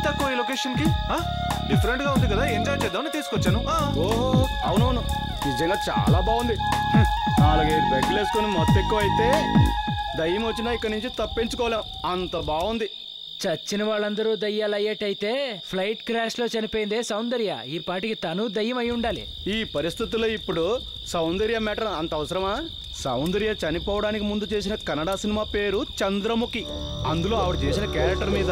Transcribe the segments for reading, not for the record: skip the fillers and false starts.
తక్కువ ఈ లొకేషన్ కి? డిఫరెంట్ గా ఉంది కదా, ఎంజాయ్ చేద్దామని తీసుకొచ్చాను. ఓహో అవునవును, నిజంగా చాలా బాగుంది. 4-5 బెగ్గులు వేసుకొని మొత్తం ఎక్కువ అయితే దయ్యం వచ్చినా ఇక్కడ నుంచి తప్పించుకోలేం, అంత బాగుంది. చచ్చిన వాళ్ళందరూ దయ్యాలు అయ్యేటైతే ఫ్లైట్ క్రాష్ లో చనిపోయిందే సౌందర్య, ఈ పాటికి తను దయ్యం అయి ఉండాలి. ఈ పరిస్థితుల్లో ఇప్పుడు సౌందర్య మ్యాటర్ అంత అవసరమా? సౌందర్య చనిపోవడానికి ముందు చేసిన కన్నడ సినిమా పేరు చంద్రముఖి. అందులో ఆవిడ చేసిన క్యారెక్టర్ మీద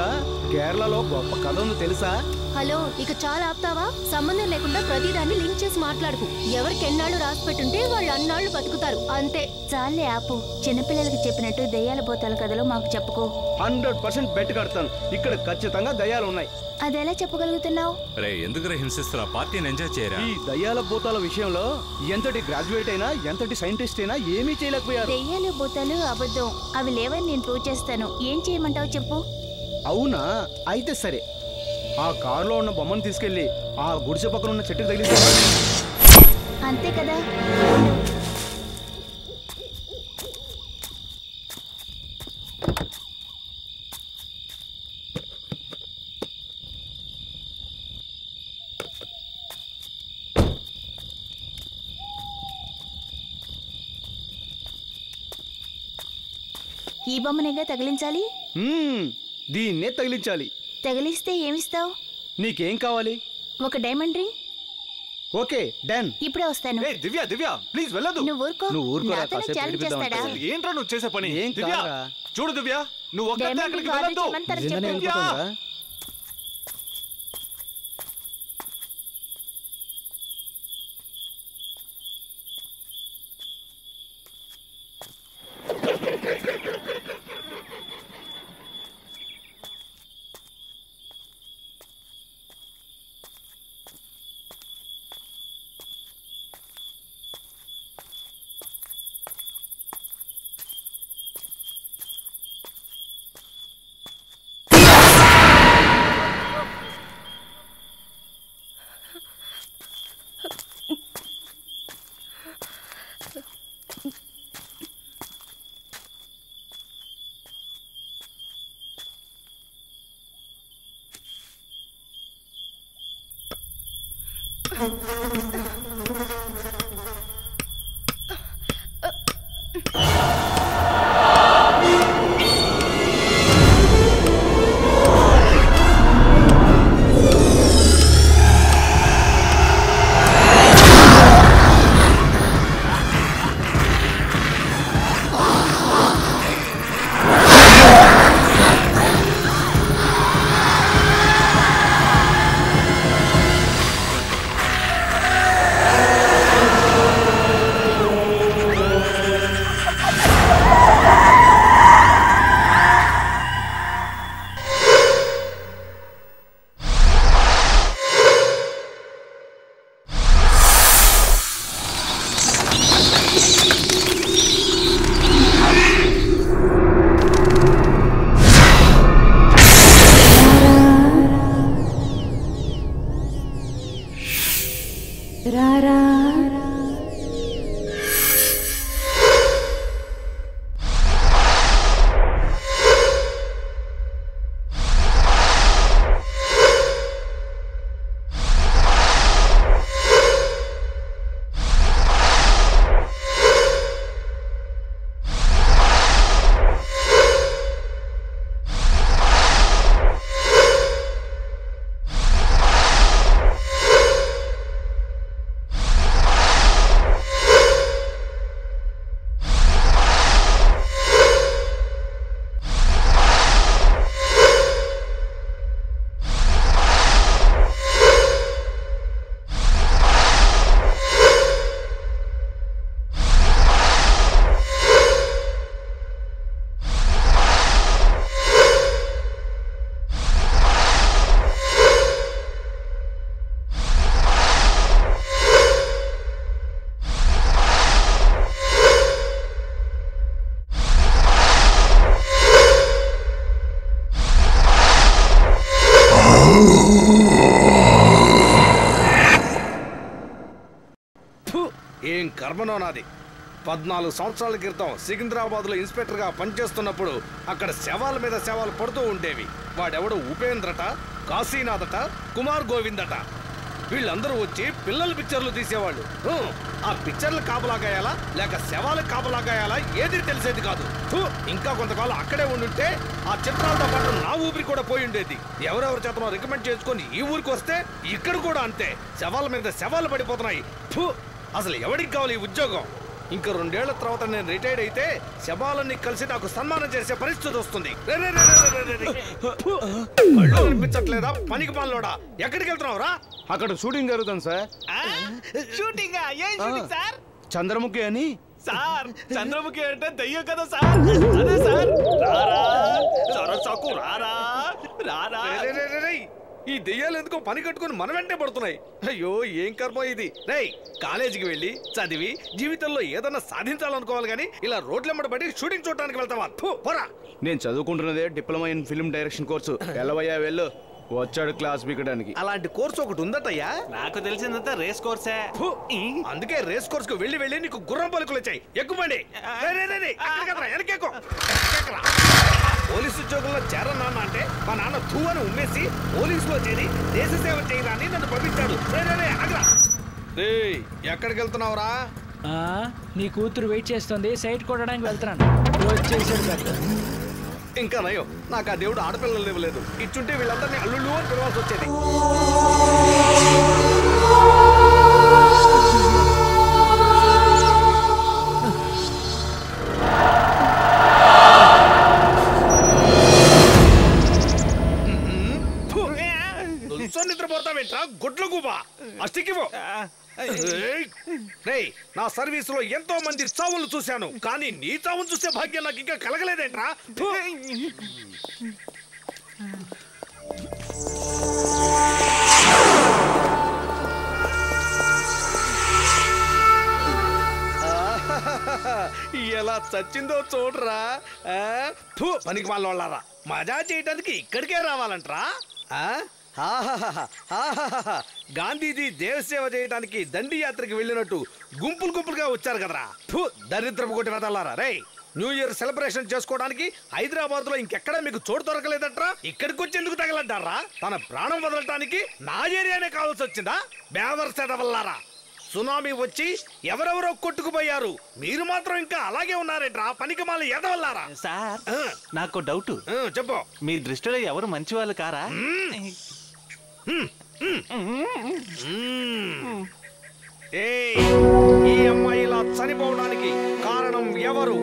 కేరళలో గొప్ప కథ ఉంది తెలుసా? హలో, ఇక చాలా ఆపుతావా? సంబంధం లేకుండా ప్రతిదాన్ని లింక్ చేసి మాట్లాడుకు. ఎవరికి ఎన్నాళ్ళు రాసి పెట్టుంటే వాళ్ళు అన్నాళ్ళు బతుకుతారు అంతే. చాలే ఆపు. చిన్నపిల్లలకి చెప్పినట్టు దయ్యాల భూతాల కథలో మాకు చెప్పుకో. 100% బెట్ కడతాను, ఇక్కడ ఖచ్చితంగా దయ్యాలు ఉన్నాయి. అదెలా చెప్పగలుగుతున్నావు? ఎందుకు హింసిస్తున్నా? పార్టీని ఎంజాయ్ చేయరా? ఈ దయ్యాల భూతాల విషయంలో ఎంతటి గ్రాడ్యుయేట్ అయినా ఎంతటి సైంటిస్ట్ అయినా ఏమీ చేయలేకపోయారు. దయ్యాలు భూతాలు అబద్ధం, అవి లేవని నేను ప్రూవ్ చేస్తాను. ఏం చేయమంటావు చెప్పు. అవునా, అయితే సరే. ఆ కారులో ఉన్న బొమ్మను తీసుకెళ్లి ఆ గుడిసె పక్కన ఉన్న చెట్టుకు తగిలింది అంతే కదా. ఈ బొమ్మనేగా తగిలించాలి? దీన్నే తగిలించాలి. తగిలిస్తే ఏమిస్తావు? నీకేం కావాలి? ఒక డైమండ్ రింగ్. Okay done. ఇప్పుడే వస్తాను. దివ్య దివ్య ప్లీజ్ వెళ్ళదు. నువ్వు ఊరుకో. ఛాలెంజ్ చేస్తాడా? ఏంట్రా నువ్వు చేసే పని? ఏం దివ్య కాదురా. చూడు దివ్య, నువ్వు ఒక్కటే అక్కడికి వెళ్ళొద్దు. ఏం కర్మనో నాది. 14 సంవత్సరాల క్రితం సికింద్రాబాద్లో ఇన్స్పెక్టర్గా పనిచేస్తున్నప్పుడు అక్కడ శవాల మీద శవాలు పడుతూ ఉండేవి. వాడెవడో ఉపేంద్రట, కాశీనాథట, కుమార్ గోవిందట. వీళ్ళందరూ వచ్చి పిల్లల పిక్చర్లు తీసేవాళ్ళు. ఆ పిక్చర్లు కాపలాగాయాలా లేక శవాలకు కాపలాగాయాలా ఏది తెలిసేది కాదు. ఇంకా కొంతకాలం అక్కడే ఉండుంటే ఆ చిత్రాలతో పాటు నా ఊపిరి కూడా పోయి ఉండేది. ఎవరెవరి చేతనో రికమెండ్ చేసుకుని ఈ ఊరికి వస్తే ఇక్కడ కూడా అంతే, శవాల మీద శవాలు పడిపోతున్నాయి. అసలు ఎవరికి కావాలి ఈ ఉద్యోగం? ఇంకా 2 ఏళ్ల తర్వాత నేను రిటైర్డ్ అయితే శవాలన్నీ కలిసి నాకు సన్మానం చేసే పరిస్థితి వస్తుంది. కనిపించట్లేదా పనికి మాలోడా? ఎక్కడికి వెళ్తున్నావురా? అక్కడ షూటింగ్ జరుగుతుంది సార్. షూటింగ్ ఏం షూటింగ్ సార్? చంద్రముఖి అని. సార్ చంద్రముఖి అంటే దయ్యం కదా సార్. అదే సార్. రారా సరసాకు రారా రారా. ఈ దెయ్యాలు ఎందుకో పని కట్టుకుని మన వెంటే పడుతున్నాయి. అయ్యో ఏం కర్మ ఇది. రేయ్ కాలేజీకి వెళ్ళి చదివి జీవితంలో ఏదన్నా సాధించాలనుకోవాలి కానీ ఇలా రోడ్లెమ్మడి పడి షూటింగ్ చూడడానికి వెళ్తావా? పోరా. నేను చదువుకుంటున్నదే diploma in film direction course. వెళ్ళవయ్యా వెళ్ళు. వచ్చాడు క్లాస్ పీకడానికి. అలాంటి కోర్సు ఒకటి ఉందటయ్యా? నాకు తెలిసిందంతా రేస్ కోర్సే. అందుకే రేస్ కోర్స్ కు వెళ్ళి వెళ్ళి నీకు గుర్రం పలుకులు వచ్చాయి. ఎక్కువండి. పోలీసు ఉద్యోగంలో చేరనాన్న అంటే మా నాన్న ధూ అని ఉమ్మేసి పోలీసులో చేరి దేశ సేవ చేయరా అని నన్ను పంపించాడు. ఎక్కడికి వెళ్తున్నావురా? నీ కూతురు వెయిట్ చేస్తుంది, సైట్ కొట్టడానికి వెళ్తున్నాను. వచ్చేసాడు. ఇంకా నయం, నాకు ఆ దేవుడు ఆడపిల్లలు ఇవ్వలేదు. ఇచ్చుంటే వీళ్ళందరినీ అల్లుళ్ళు అని పిలవాల్సి వచ్చేది. నిద్రపోతావేంట్రా గుడ్ల గుబా? అస్తికివో. నా సర్వీసులో ఎంతో మంది చావులు చూశాను, కానీ నీ చావును చూసే భాగ్యం నాకు ఇంకా కలగలేదేంట్రా? ఎలా చచ్చిందో చూడరా. పనికి వాళ్ళ మజా చేయడానికి ఇక్కడికే రావాలంట్రా. గాంధీజీ దేవసేవ చేయడానికి దండి యాత్రకి వెళ్ళినట్టు గుంపులు గుంపులుగా వచ్చారు కదరా. దరిద్రపు కొట్టి వెదలారా. రే న్యూ ఇయర్ సెలబ్రేషన్ చేసుకోవడానికి హైదరాబాద్ లో ఇంకెక్కడా మీకు చోటు దొరకలేదట్రా. ఇక్కడికి వచ్చి ఎందుకు తగలడ్డారా? తన ప్రాణం వదలటానికి నా ఏరియానే కావాల్సి వచ్చిందా? బేవర్ సెదవల్లారా. సునామీ వచ్చి ఎవరెవరో కొట్టుకుపోయారు, మీరు మాత్రం ఇంకా అలాగే ఉన్నారేట్రా పనికి మాల ఎదవల్లారా. సార్ నాకు డౌట్. చెప్పు. మీ దృష్టిలో ఎవరు మంచి వాళ్ళు కారా? ఈ అమ్మాయి ఇలా చనిపోవడానికి కారణం ఎవరు,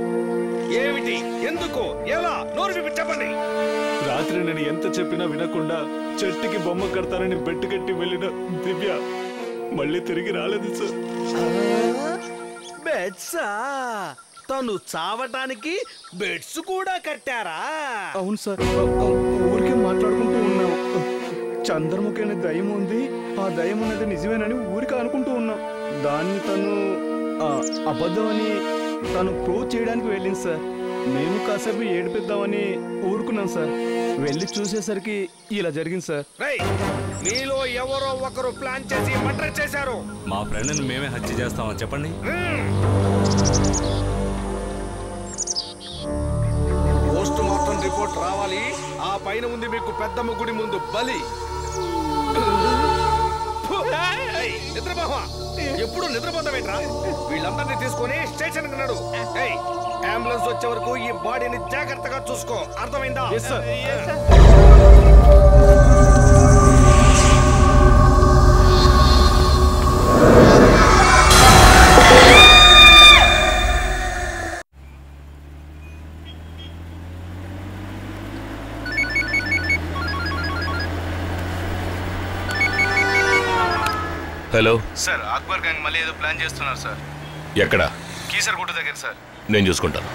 ఏమిటి, ఎందుకు, ఎలా? నోరు చెప్పండి. రాత్రి నేను ఎంత చెప్పినా వినకుండా చెట్టుకి బొమ్మ కడతానని బెట్టు కట్టి వెళ్ళిన దివ్య మళ్ళీ తిరిగి రాలేదు సార్. బెడ్సా? తను చావటానికి బెడ్స్ కూడా కట్టారా? అవును సార్. ఊరికే మాట్లాడుకుంటూ ఉన్నాం. చంద్రముఖి అనే దయ్యం ఉంది, ఆ దయ్యం అనేది నిజమేనని ఊరికే అనుకుంటూ ఉన్నాం. దాన్ని తను అబద్ధం అని తను ప్రూవ్ చేయడానికి వెళ్ళింది సార్. మేము కాసేపు ఏడిపిద్దామని ఊరుకున్నాం సార్. వెళ్ళి చూసేసరికి ఇలా జరిగింది సార్. మీలో ఎవరో ఒకరు ప్లాన్ చేసి మర్డర్ చేశారు. మా ఫ్రెండ్ని మేమే హత్య చేస్తామని చెప్పండి. పోస్ట్ మార్టం రిపోర్ట్ రావాలి. ఆ పైన ఉంది మీకు పెద్దమ్మ గుడి ముందు బలి. నిద్రపోవా? ఎప్పుడు నిద్రపోతావేంట్రా? వీళ్ళందరినీ తీసుకొని స్టేషన్ కి నడు. అంబులెన్స్ వచ్చే వరకు ఈ బాడీని జాగ్రత్తగా చూసుకో, అర్థమైందా? హలో సార్, అక్బర్ గ్యాంగ్ మళ్ళీ ఏదో ప్లాన్ చేస్తున్నారు సార్. ఎక్కడ? కీసరగుట్ట దగ్గర సార్. నేను చూసుకుంటాను.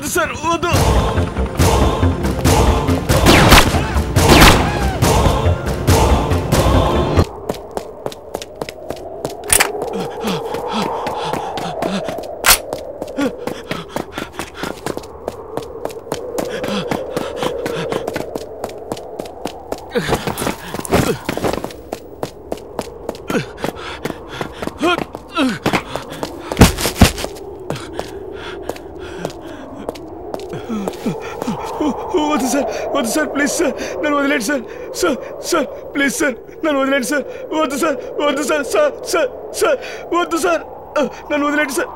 వద్దు సార్, వద్దు. వద్దు సార్, వద్దు సార్, ప్లీజ్ సార్, నన్ను వదిలేండి sir. Sir sir please sir, నన్ను వదిలేండి సార్. వద్దు సార్, వద్దు సార్, సార్ సార్ సార్ వద్దు సార్, నన్ను వదిలేండి సార్.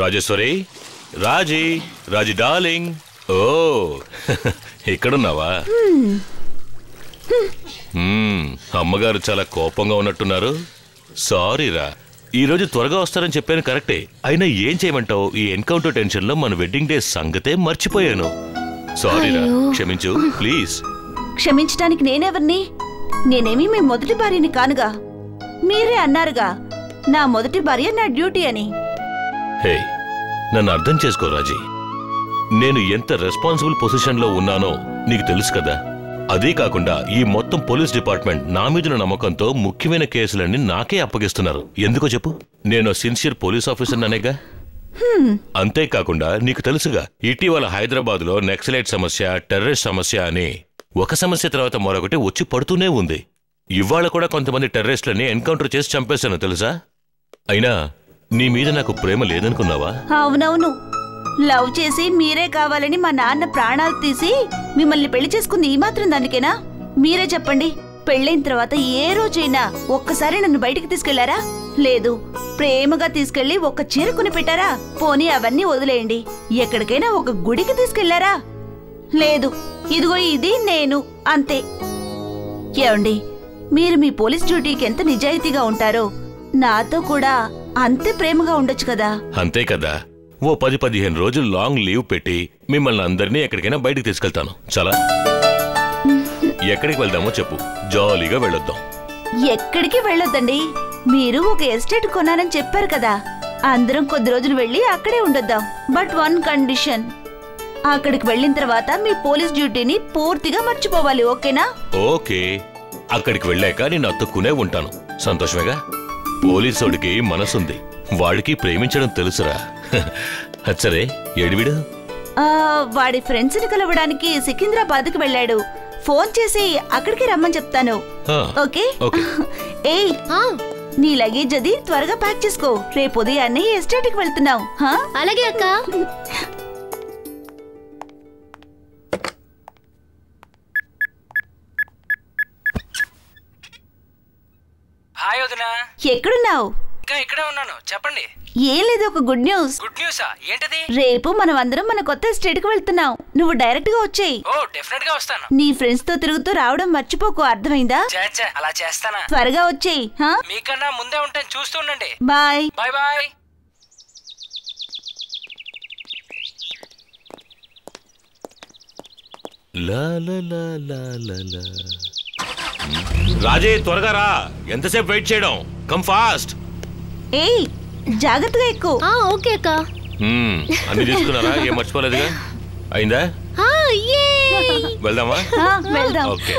రాజేశ్వరి, రాజీ డార్లింగ్. ఓ ఇక్కడున్నావా? అమ్మగారు చాలా కోపంగా ఉన్నట్టున్నారు. సారీరా, ఈరోజు త్వరగా వస్తారని చెప్పాను కరెక్టే. అయినా ఏం చేయమంటావు, ఈ ఎన్కౌంటర్ టెన్షన్ లో మన వెడ్డింగ్ డే సంగతే మర్చిపోయాను. సారీరా, క్షమించు ప్లీజ్. క్షమించడానికి నేనెవర్ని? నేనేమి మీ మొదటి భార్యని కానుగా. మీరే అన్నారుగా నా మొదటి భార్య నా డ్యూటీ అని. హే, నన్ను అర్థం చేసుకో రాజీ. నేను ఎంత రెస్పాన్సిబుల్ పొజిషన్ లో ఉన్నానో నీకు తెలుసు కదా. అదే కాకుండా ఈ మొత్తం పోలీస్ డిపార్ట్మెంట్ నా మీద నమ్మకంతో ముఖ్యమైన కేసులన్నీ నాకే అప్పగిస్తున్నారు. ఎందుకో చెప్పు, నేను సిన్సియర్ పోలీస్ ఆఫీసర్ అనేగా. అంతేకాకుండా నీకు తెలుసుగా, ఇటీవల హైదరాబాద్ లో నక్సలైట్ సమస్య, టెర్రరిస్ట్ సమస్య అని ఒక సమస్య తర్వాత మరొకటి వచ్చి పడుతూనే ఉంది. ఇవాళ కూడా కొంతమంది టెర్రరిస్టులని ఎన్కౌంటర్ చేసి చంపేశాను తెలుసా. అయినా నీ మీద నాకు ప్రేమ లేదనుకున్నావా? అవునవును, లవ్ చేసి మీరే కావాలని మా నాన్న ప్రాణాలు తీసి మిమ్మల్ని పెళ్లి చేసుకుంది ఈ మాత్రం దానికేనా? మీరే చెప్పండి. పెళ్ళైన తర్వాత ఏ రోజైనా ఒక్కసారి నన్ను బయటికి తీసుకెళ్లారా? లేదు. ప్రేమగా తీసుకెళ్లి ఒక చీర కొని పెట్టారా? పోనీ అవన్నీ వదిలేయండి, ఎక్కడికైనా ఒక గుడికి తీసుకెళ్లారా? లేదు. ఇదిగో ఇది నేను, అంతే. ఏమండి, మీరు మీ పోలీస్ డ్యూటీకి ఎంత నిజాయితీగా ఉంటారో నాతో కూడా అంతే ప్రేమగా ఉండొచ్చు కదా. అంతే కదా. ఓ 10-15 రోజులు లాంగ్ లీవ్ పెట్టి మిమ్మల్ని అందరినీ ఎక్కడికైనా బయటికి తీసుకెళ్తాను. చాలా. ఎక్కడికి వెళ్దామో చెప్పు, జాలీగా వెళ్ళొద్దాం. ఎక్కడికి వెళ్ళొద్దండి, మీరు ఒక ఎస్టేట్ కొనాలని చెప్పారు కదా. అందరం కొద్ది రోజులు వెళ్ళి అక్కడే ఉండొద్దాం. బట్ వన్ కండిషన్, అక్కడికి వెళ్ళిన తర్వాత మీ పోలీస్ డ్యూటీని పూర్తిగా మర్చిపోవాలి, ఓకేనా? ఓకే. అక్కడికి వెళ్ళాక నేను అతుక్కునే ఉంటాను. సంతోషమేగా. పోలీసోడికి మనసుంది, వాడికి ప్రేమించడం తెలుసురా. సరే, ఏడివిడు? వాడి ఫ్రెండ్స్ ని కలవడానికి సికింద్రాబాద్కి వెళ్ళాడు. ఫోన్ చేసి అక్కడికి రమ్మని చెప్తాను. ఓకే. ఏయ్, నీ లగేజ్ అది త్వరగా ప్యాక్ చేసుకో. రేపు ఉదయాన్నే ఎస్టేట్కి వెళ్తున్నావు. అలాగే అక్క. హాయ్ వదినా. ఎక్కడున్నావు? ఇంకా ఇక్కడే ఉన్నాను, చెప్పండి. ఏం లేదు, ఒక గుడ్ న్యూస్. గుడ్ న్యూసా? ఏంటది? రేపు మనం అందరం మన కొత్త స్టేట్ కి వెళ్తున్నాం. నువ్వు డైరెక్ట్ గా వచ్చేయి. ఓ డెఫినెట్ గా వస్తాను. నీ ఫ్రెండ్స్ తో తిరుగుతూ రావడం మర్చిపోకు, అర్థమైందా? అలా చేస్తానా? త్వరగా వచ్చేయి. మీకన్నా ముందే ఉంటాను, చూస్తుండండి. Bye bye bye. రాజే త్వరగా రా, ఎంతసేపు వెయిట్ చేయడం? Come fast. ఏయ్ జాగ్రత్తగా ఎక్కు. ఓకే అక్క. అన్ని తీసుకున్నారా? ఏం మర్చిపోలేదుగా? అయిందా? వెళ్దామా? వెళ్దాం. ఓకే.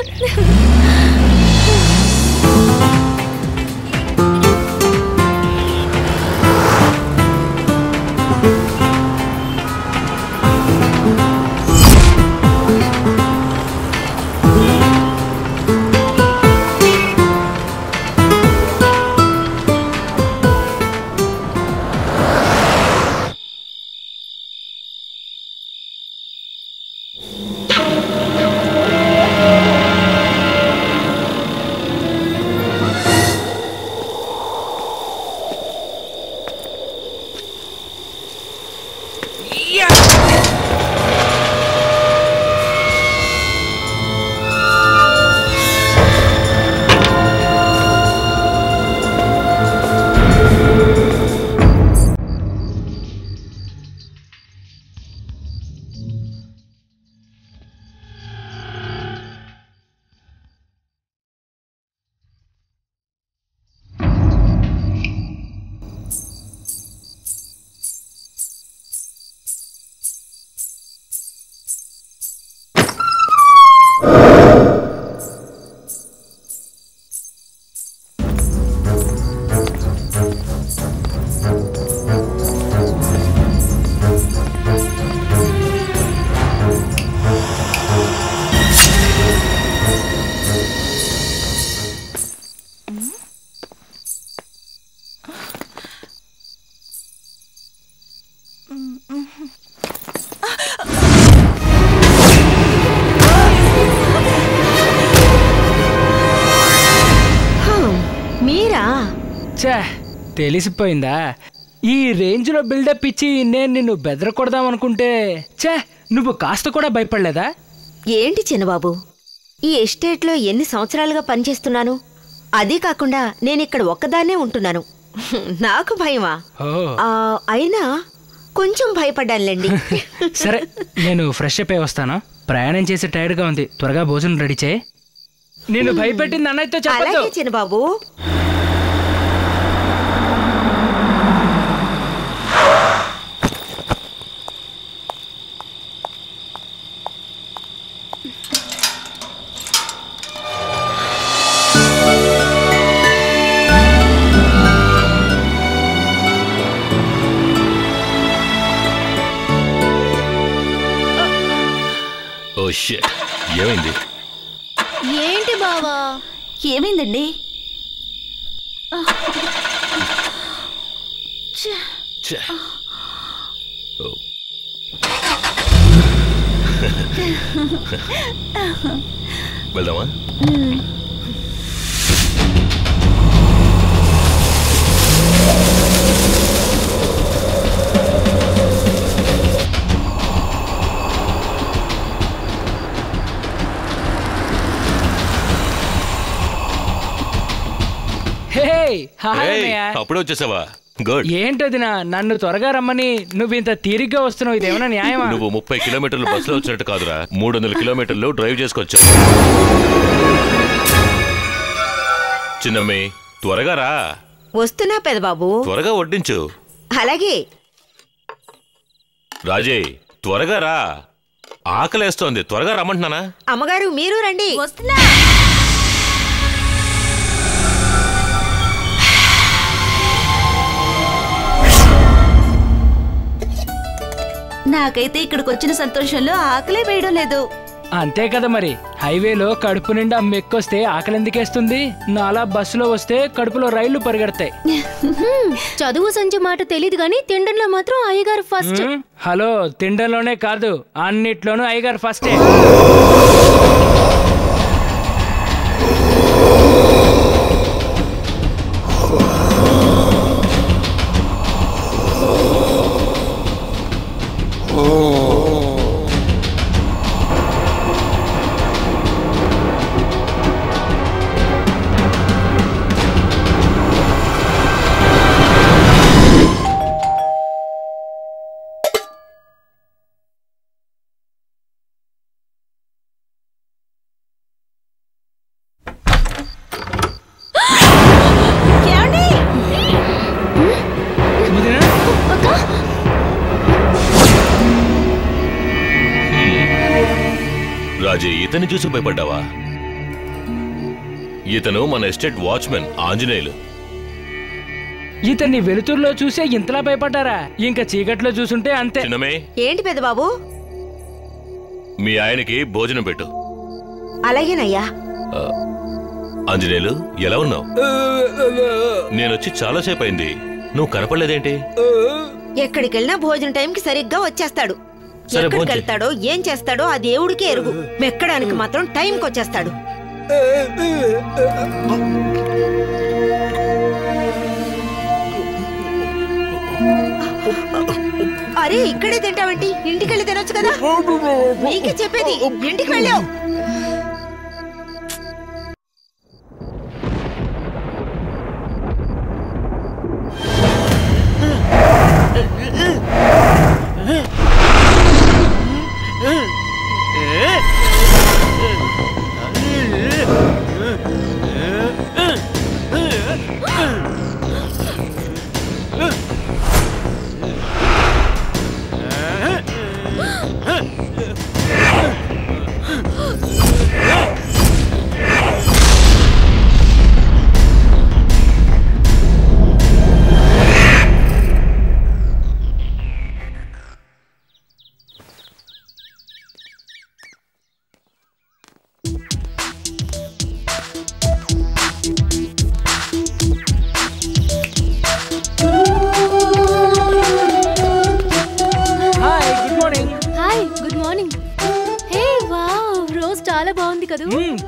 తెలిసిపోయిందా? ఈ రేంజ్ లో బిల్డప్ ఇచ్చి నేను నిన్ను బెదరకూడదామనుకుంటే నువ్వు కాస్త కూడా భయపడలేదా? ఏంటి చిన్నబాబు, ఈ ఎస్టేట్లో ఎన్ని సంవత్సరాలుగా పనిచేస్తున్నాను. అదే కాకుండా నేనిక్కడ ఒక్కదాన్నే ఉంటున్నాను. నాకు భయమా? అయినా కొంచెం భయపడ్డానులేండి. సరే నేను ఫ్రెష్ అప్ అయి వస్తాను. ప్రయాణం చేసి టైర్డ్గా ఉంది, త్వరగా భోజనం రెడీ చేయి. నేను భయపెట్టింది అన్నయ్యతో చెప్పొద్దు. చిన్నబాబు ఏమైంది? ఏంటి బావా? ఏమైందండి? వెళ్దామా? అప్పుడే వచ్చేసావా? గుడ్. ఏంటది నన్ను త్వరగా రమ్మని నువ్వు ఇంత తీరిగ్గా వస్తున్నావు, ఇదేమన్నా న్యాయమా? నువ్వు 30 కిలోమీటర్లు బస్సులో వచ్చినట్టు కాదురా, 300 కిలోమీటర్లు డ్రైవ్ చేసుకొచ్చావు. చిన్నమ్మి త్వరగా రా. వస్తున్నా పెదబాబు. త్వరగా వడ్డించు. అలాగే. రాజే త్వరగా రా, ఆకలేస్తోంది, త్వరగా రమ్మంటున్నానా? అమ్మగారు మీరు రండి. వస్తున్నా. నాకైతే ఇక్కడికి వచ్చిన సంతోషంలో ఆకలే వేయడం లేదు. అంతే కదా మరి, హైవేలో కడుపు నిండా మెక్కొస్తే ఆకలి ఎందుకేస్తుంది? నాలా బస్సులో వస్తే కడుపులో రైళ్లు పరిగెడతాయి. చదువు సంజ మాట తెలియదు గానీ తిండంలో మాత్రం అయ్యగారు ఫస్ట్. హలో, తిండంలోనే కాదు అన్నిట్లోనూ అయ్యగారు ఫస్టే. రాజీ, ఇతన్ని చూసి భయపడ్డావా? ఇతను మన ఎస్టేట్ వాచ్మెన్ ఆంజనేయులు. ఇతన్ని వెలుతురులో చూసే ఇంతలా భయపడ్డారా? ఇంకా చీకట్లో చూసుంటే అంతే. చిన్నమే, ఏంటి పెద్దబాబు? మీ ఆయనకి భోజనం పెట్టు. అలాగేనయ్యా. ఆంజనేయులు, ఎలా ఉన్నావు? నేనొచ్చి చాలాసేపు అయింది, నువ్వు కనపడలేదేంటి? ఎక్కడికి వెళ్ళినా భోజనం టైంకి సరిగ్గా వచ్చేస్తాడు. ఎక్కడికి వెళ్తాడో ఏం చేస్తాడో ఆ దేవుడికే ఎరుగు. మెక్కడానికి మాత్రం టైంకి వచ్చేస్తాడు. అరే, ఇక్కడే తింటావేంటి? ఇంటికి వెళ్ళి తినొచ్చు కదా. నీకే చెప్పేది, ఇంటికి వెళ్ళావు.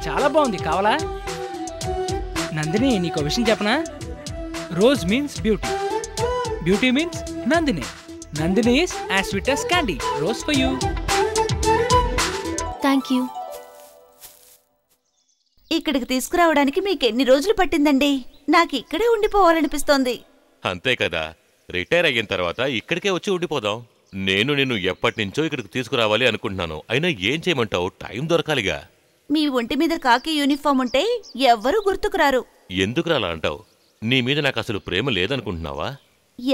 చాలా బాగుంది. కావాలా? నందిని, నీకు విషయం చెప్పనా? Rose means beauty, beauty means Nandini, Nandini is as sweet as candy. Rose for you. Thank you. ఇక్కడికి తీసుకురావడానికి మీకు ఎన్ని రోజులు పట్టిందండి? నాకు ఇక్కడే ఉండిపోవాలనిపిస్తోంది. అంతే కదా, రిటైర్ అయిన తర్వాత ఇక్కడికే వచ్చి ఉండిపోదాం. నేను నిన్ను ఎప్పటి నుంచో ఇక్కడికి తీసుకురావాలి అనుకుంటున్నాను. అయినా ఏం చేయమంటావు? టైం దొరకాలిగా. మీ ఒంటి మీద కాకి యూనిఫామ్ ఉంటే ఎవ్వరూ గుర్తుకురారు. ఎందుకు అలా అంటావు? నీ మీద నాకు అసలు ప్రేమ లేదనుకుంటున్నావా?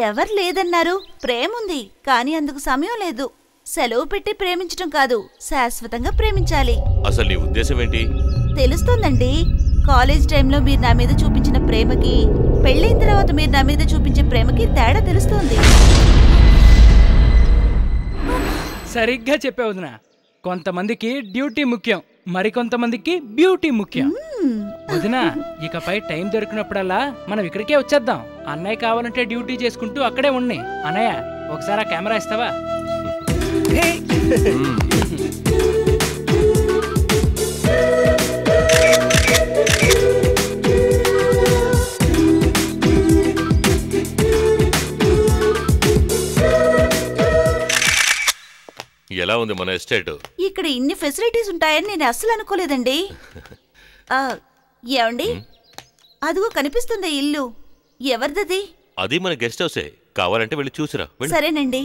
ఎవరు లేదన్నారు? ప్రేముంది, కానీ అందుకు సమయం లేదు. సెలవు పెట్టి ప్రేమించడం కాదు, శాశ్వతంగా ప్రేమించాలి. అసలు నీ ఉద్దేశం ఏంటి? తెలుస్తోందండి. కాలేజ్ టైంలో మీరు నా మీద చూపించిన ప్రేమకి, పెళ్ళైన తర్వాత మీరు నా మీద చూపించే ప్రేమకి తేడా తెలుస్తోంది. సరిగ్గా చెప్పే వదిన. కొంతమందికి డ్యూటీ ముఖ్యం, మరికొంతమందికి బ్యూటీ ముఖ్యం. వదిన, ఇకపై టైం దొరికినప్పుడల్లా మనం ఇక్కడికే వచ్చేద్దాం. అన్నయ్య కావాలంటే డ్యూటీ చేసుకుంటూ అక్కడే ఉండి. అన్నయ్య, ఒకసారి ఆ కెమెరా ఇస్తావా? ఎలా ఉంది మన ఎస్టేట్? ఇక్కడ ఇన్ని ఫెసిలిటీస్ ఉంటాయని నేను అస్సలు అనుకోలేదండి. ఏమండి, అదిగో కనిపిస్తుంది ఇల్లు. ఎవరిదది? అది మన గెస్ట్ హౌసే. కావాలంటే వెళ్ళి చూసిరా. సరేనండి.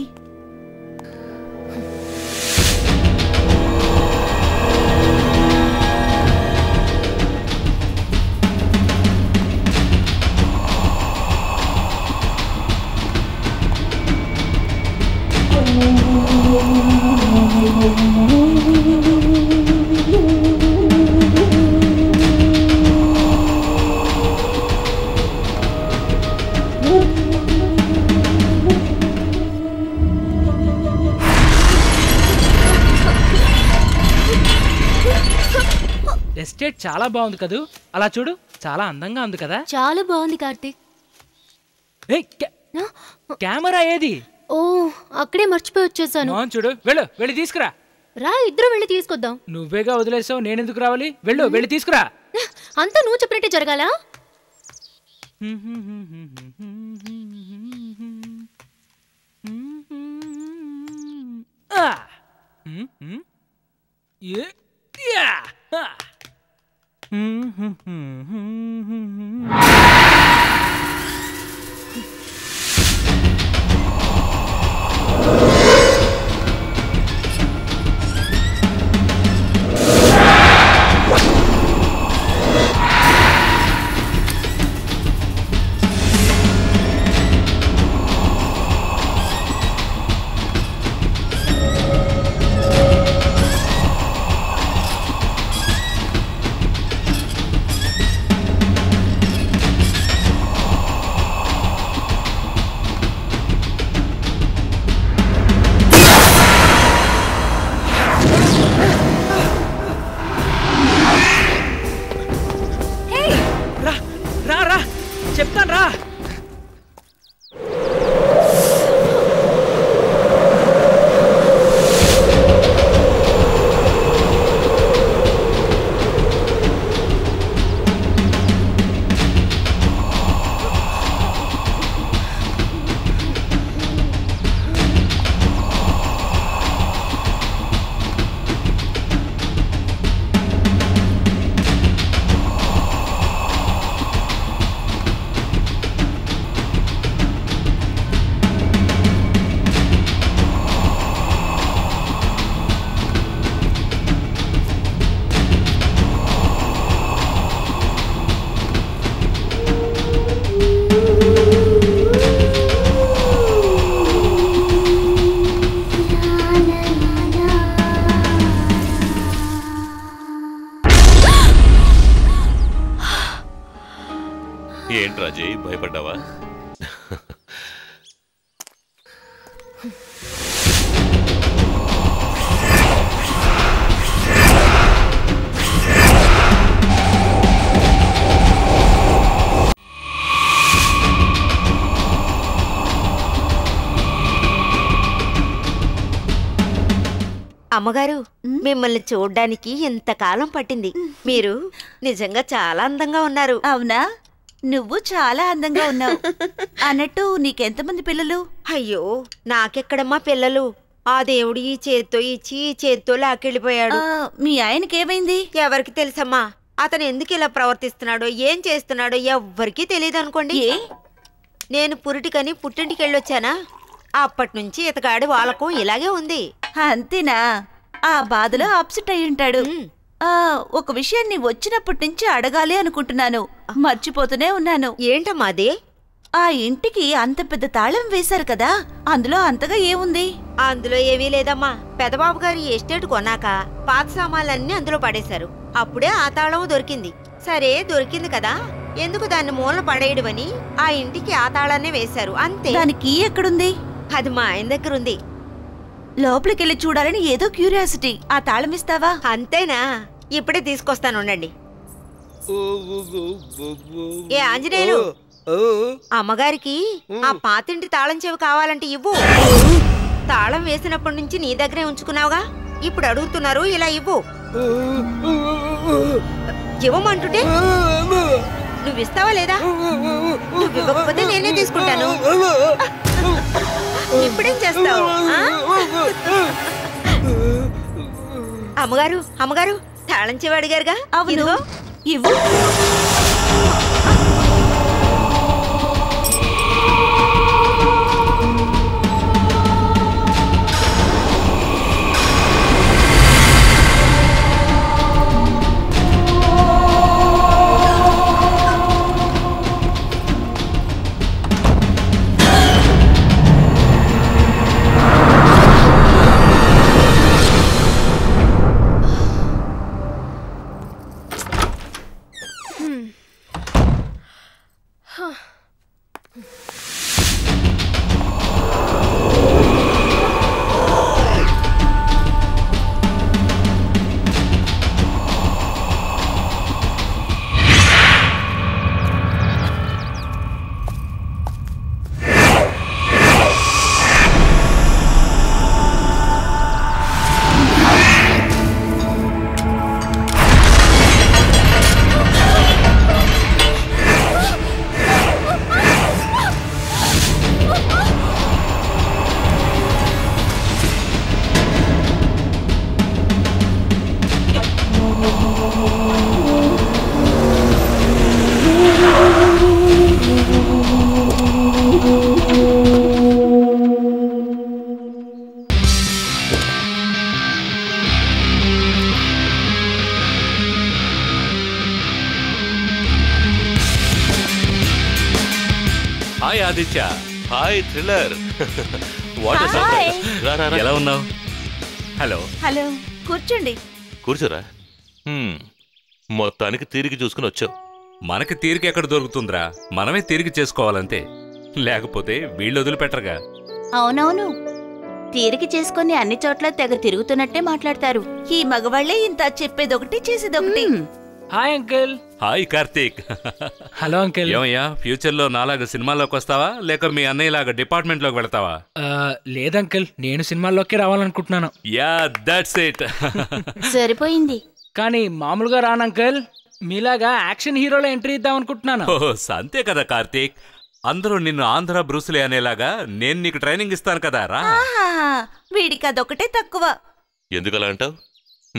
ఎస్టేట్ చాలా బాగుంది కదూ? అలా చూడు, చాలా అందంగా ఉంది కదా? చాలా బాగుంది కార్తీక్. కెమెరా ఏది? ఓ, అక్కడే మర్చిపోయి వచ్చేసాను. చూడు, వెళ్ళి తీసుకురా. రా, ఇద్దరు వెళ్ళి తీసుకొద్దాం. నువ్వేగా వదిలేసావు, నేనెందుకు రావాలి? వెళ్ళి తీసుకురా. అంతా నువ్వు చెప్పినట్టే జరగాలా? అమ్మగారు మిమ్మల్ని చూడ్డానికి ఇంతకాలం పట్టింది. మీరు నిజంగా చాలా అందంగా ఉన్నారు. అవునా? నువ్వు చాలా అందంగా ఉన్నావు. అన్నట్టు నీకెంతమంది పిల్లలు? అయ్యో నాకెక్కడమ్మా పిల్లలు. ఆ దేవుడు ఈ చేత్తో ఇచ్చి ఈ చేత్తో లాకెళ్ళిపోయాడు. మీ ఆయనకేమైంది? ఎవరికి తెలుసమ్మా. అతను ఎందుకు ఇలా ప్రవర్తిస్తున్నాడో ఏం చేస్తున్నాడో ఎవ్వరికీ తెలియదు అనుకోండి. నేను పురిటికని పుట్టింటికి వెళ్ళొచ్చానా, అప్పటి నుంచి ఇతగాడి వాళ్ళకు ఇలాగే ఉంది. అంతేనా? ఆ బాధలో అప్సెట్ అయి ఉంటాడు. ఒక విషయాన్ని వచ్చినప్పటి నుంచి అడగాలి అనుకుంటున్నాను, మర్చిపోతూనే ఉన్నాను. ఏంటమ్మా అది? ఆ ఇంటికి అంత పెద్ద తాళం వేశారు కదా, అందులో అంతగా ఏముంది? అందులో ఏమీ లేదమ్మా. పెదబాబు గారి ఎస్టేట్ కొన్నాక పాత సామాన్లన్నీ అందులో పడేశారు. అప్పుడే ఆ తాళం దొరికింది. సరే దొరికింది కదా, ఎందుకు దాన్ని మూలన పడేయడమని ఆ ఇంటికి ఆ తాళాన్నే వేశారు అంతే. దానికి ఎక్కడుంది? అది మా ఆయన దగ్గర ఉంది. లోపలికెళ్ళి చూడాలని ఏదో క్యూరియాసిటీ. ఆ తాళం ఇస్తావా? అంతేనా? ఇప్పుడే తీసుకొస్తాను ఉండండి. ఏ ఆంజనేయులు, అమ్మగారికి ఆ పాతింటి తాళం చెవి కావాలంటే ఇవ్వు. తాళం వేసినప్పటి నుంచి నీ దగ్గరే ఉంచుకున్నావుగా, ఇప్పుడు అడుగుతున్నారు, ఇలా ఇవ్వు. ఇవ్వమంటుంటే నువ్వు ఇస్తావా లేదా? నువ్వు ఇవ్వకపోతే నేనే తీసుకుంటాను. ఇప్పుడేం చేస్తావు? అమ్మగారు అమ్మగారు తాళం చెవి అడిగారుగా, అవును ఇవ్వు. హాయ్ ఆదిత్య. Hi thriller. ఎలా ఉన్నావు? హలో హలో, కూర్చోండి. కూర్చోరా. మొత్తానికి తీరిక చూసుకుని వచ్చావు. మనకి తీరిక ఎక్కడ దొరుకుతుందిరా, మనమే తీరిక చేసుకోవాలంతే, లేకపోతే వీళ్ళు వదిలిపెట్టరుగా. అవునవును, తీరిక చేసుకుని అన్ని చోట్ల తెగ తిరుగుతున్నట్టే మాట్లాడతారు. ఈ మగవాళ్లే ఇంత చెప్పేదొకటి చేసేదొకటి. Hi uncle. Hi Karthik. Hello uncle. ఏమయ్యా, ఫ్యూచర్ లో నాలాగా సినిమాల్లోకి వస్తావా, లేక మీ అన్నయ్యలాగా డిపార్ట్మెంట్ లోకి వెళ్తావా? లేదంకుల్, నేను సినిమాల్లోకి రావాలనుకుంటున్నాను. Yeah that's it. సరిపోయింది. కానీ మామూలుగా రాను అంకుల్, మీలాగా యాక్షన్ హీరోలో ఎంట్రీ ఇద్దాం అనుకుంటున్నాను. అంతే కదా కార్తీక్, అందరూ నిన్ను ఆంధ్ర బ్రూస్లీ అనేలాగా నేను నీకు ట్రైనింగ్ ఇస్తాను కదా. రా. వీడికి అదొకటే తక్కువ. ఎందుకలా అంటావు?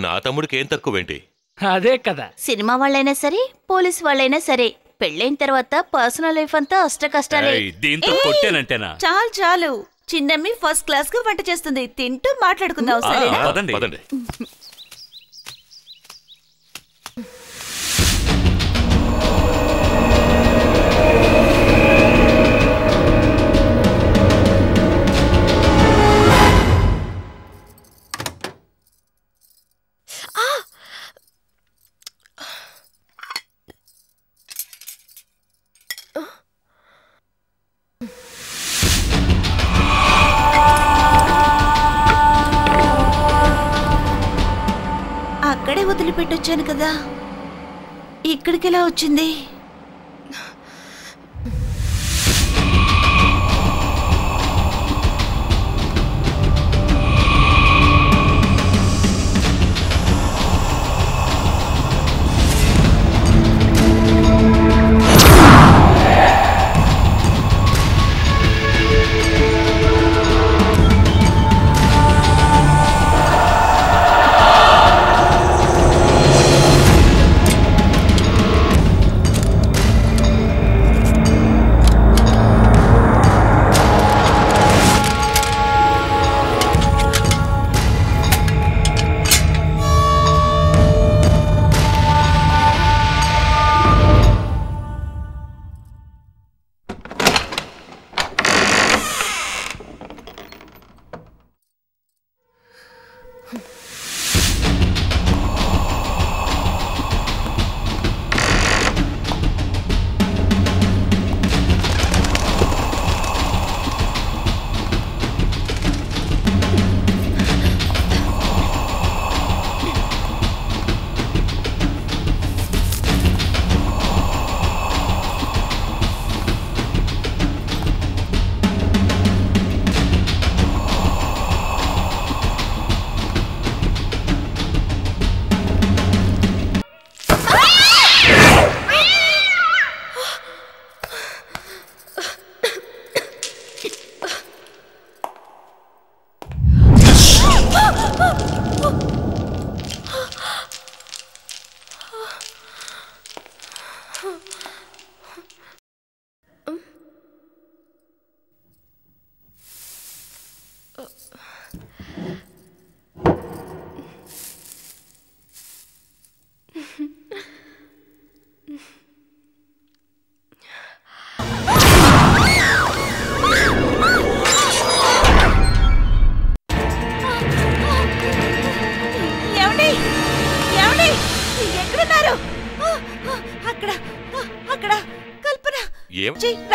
నా తమ్ముడికి ఏం తక్కువేంటి? అదే కదా. సినిమా వాళ్ళైనా సరే, పోలీస్ వాళ్ళైనా సరే, పెళ్ళైన తర్వాత పర్సనల్ లైఫ్ అంతా అష్ట కష్టాలే. దీంతో కొట్టానంటేనా? చాలు చాలు, చిన్నమ్మి ఫస్ట్ క్లాస్ గా వంట చేస్తుంది, తింటూ మాట్లాడుకుందాం. సరేనా? పదండి. అక్కడే వదిలిపెట్టొచ్చాను కదా, ఇక్కడికెలా వచ్చింది?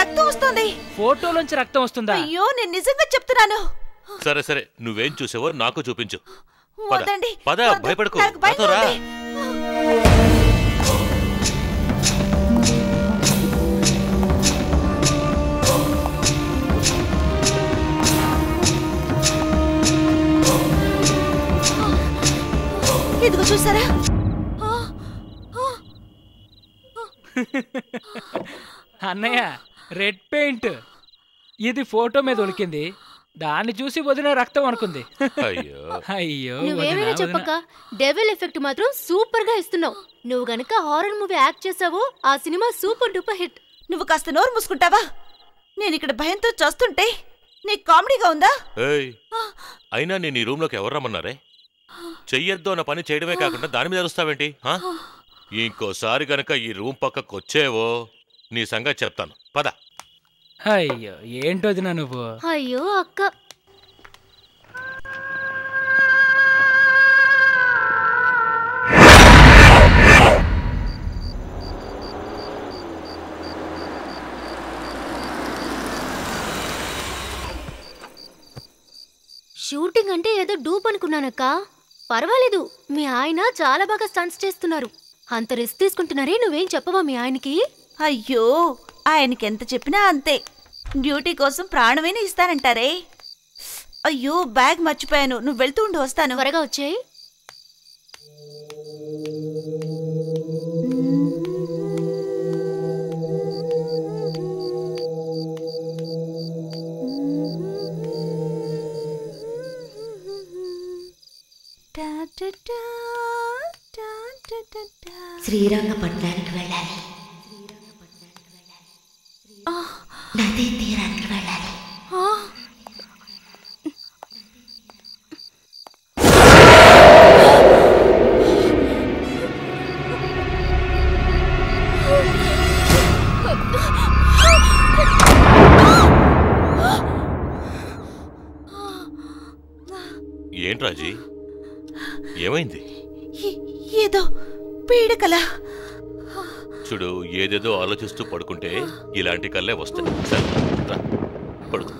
రక్తం వస్తుంది. ఫోటోలోంచి రక్తం వస్తుందా? అయ్యో నేను నిజంగా చెప్తున్నాను. సరే సరే, నువ్వేం చూసావో నాకు చూపించు. వదండి, పద, భయపడకు. నాకు భయంగా ఉంది. ఇదిగో చూసారా? అన్నయ్య, రెడ్ పెయింట్. ఇది ఫోటో మీద ఒలికింది, దాన్ని చూసి వదిన రక్తం అనుకుంది. అయ్యో నువ్వేమైనా చెప్పక డెవిల్ ఎఫెక్ట్ మాత్రం సూపర్ గా ఇస్తున్నావు. నువ్వు గనక హారర్ మూవీ యాక్ట్ చేసావో ఆ సినిమా సూపర్ డూపర్ హిట్. నువ్వు కాస్త నోరు మూసుకుంటావా? నేను ఇక్కడ భయంతో చస్తుంటే నీకు కామెడీగా ఉందా? అయినా నేను ఈ రూమ్ లోకి ఎవరు రమ్మన్నారే? చెయ్యొద్దు అన్న పని చేయడమే కాకుండా దాని మీద అరుస్తావేంటి? ఇంకోసారి గనక ఈ రూమ్ పక్కకు వచ్చేవో నీ సంగతి చెప్తాను. పద. అయ్యో ఏంటోదినా నువ్వు? అయ్యో అక్క, షూటింగ్ అంటే ఏదో డూప్ అనుకున్నానక్క. పర్వాలేదు, మీ ఆయన చాలా బాగా స్టంట్స్ చేస్తున్నారు. అంత రిస్క్ తీసుకుంటున్నారే, నువ్వేం చెప్పవా మీ ఆయనకి? అయ్యో, ఆయనకి ఎంత చెప్పినా అంతే. డ్యూటీ కోసం ప్రాణమైనా ఇస్తానంటారే. అయ్యో బ్యాగ్ మర్చిపోయాను, నువ్వు వెళ్తూ ఉండి వస్తాను. త్వరగా వచ్చేయి. శ్రీరంగపట్నానికి వెళ్ళాలి, నదీ తీరానికి వెళ్ళాలి. ఏంటి రాజీ, ఏమైంది? ఏదో పీడకల. చూడు, ఏదేదో ఆలోచిస్తూ పడుకుంటే ఇలాంటి కళ్ళే వస్తాయి. సరే రా, పడుకో.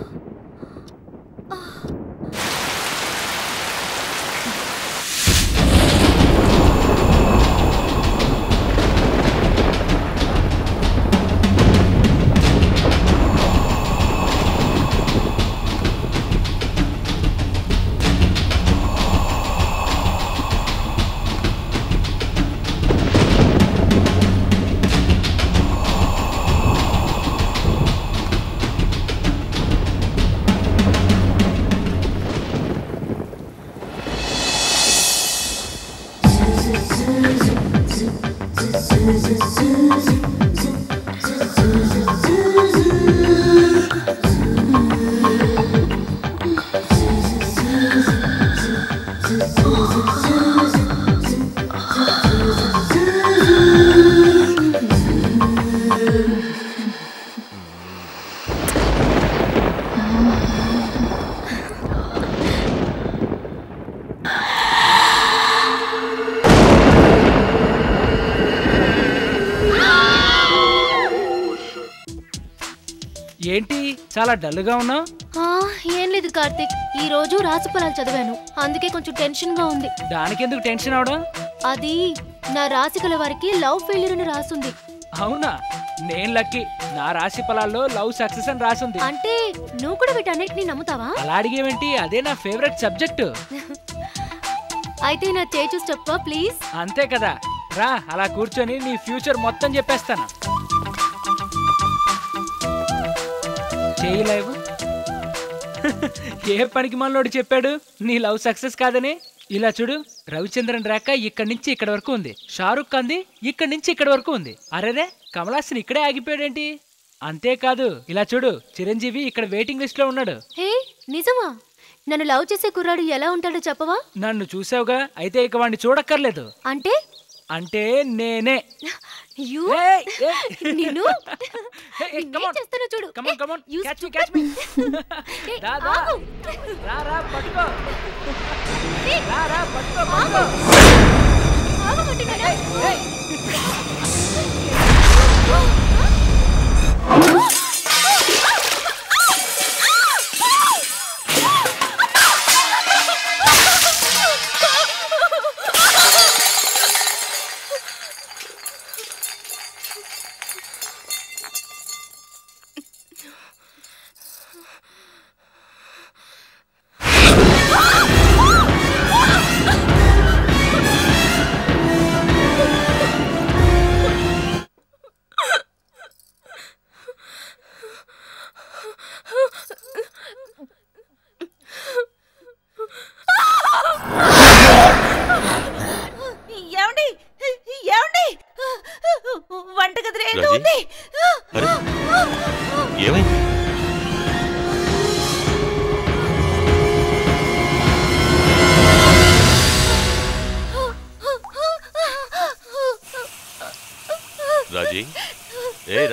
ఏంటి చాలా డల్గా ఉన్నావు? ఏం లేదు కార్తిక్, ఈ రోజు రాశి ఫలాలు చదివాను, అందుకే కొంచెం టెన్షన్ గా ఉంది. దానికెందుకు టెన్షన్ అవడం? అది నా రాశి గల వారికి లవ్ ఫెయిల్యూర్ అని రాసుంది. అవునా? నేను లక్కీ, నా రాశి ఫలాల్లో లవ్ సక్సెస్ అని రాసుంది. అంటే నువ్వు కూడా వీటన్నిటిని నమ్ముతావా? అలా అడిగేవేంటి, అదే నా ఫేవరెట్ సబ్జెక్టు. అయితే నా చేయి చూసి చెప్పవా ప్లీజ్? అంతే కదా, రా అలా కూర్చొని నీ ఫ్యూచర్ మొత్తం చెప్పేస్తాను. చేయి లైవ్. ఏ పనికి మనలోడు చెప్పాడు నీ లవ్ సక్సెస్ కాదని? ఇలా చూడు, రవిచంద్రన్ రేఖ ఇక్కడి నుంచి ఇక్కడ వరకు ఉంది, షారుఖ్ ఖాన్ది ఇక్కడి నుంచి ఇక్కడ వరకు ఉంది. అరేరే, కమలాసన్ ఇక్కడే ఆగిపోయాడేంటి? అంతేకాదు, ఇలా చూడు, చిరంజీవి ఇక్కడ వెయిటింగ్ లిస్ట్ లో ఉన్నాడు. హే నిజమా? నన్ను లవ్ చేసే కుర్రాడు ఎలా ఉంటాడో చెప్పవా? నన్ను చూసావుగా, అయితే ఇక వాడిని చూడక్కర్లేదు. అంటే అంటే నేనే. చూడు.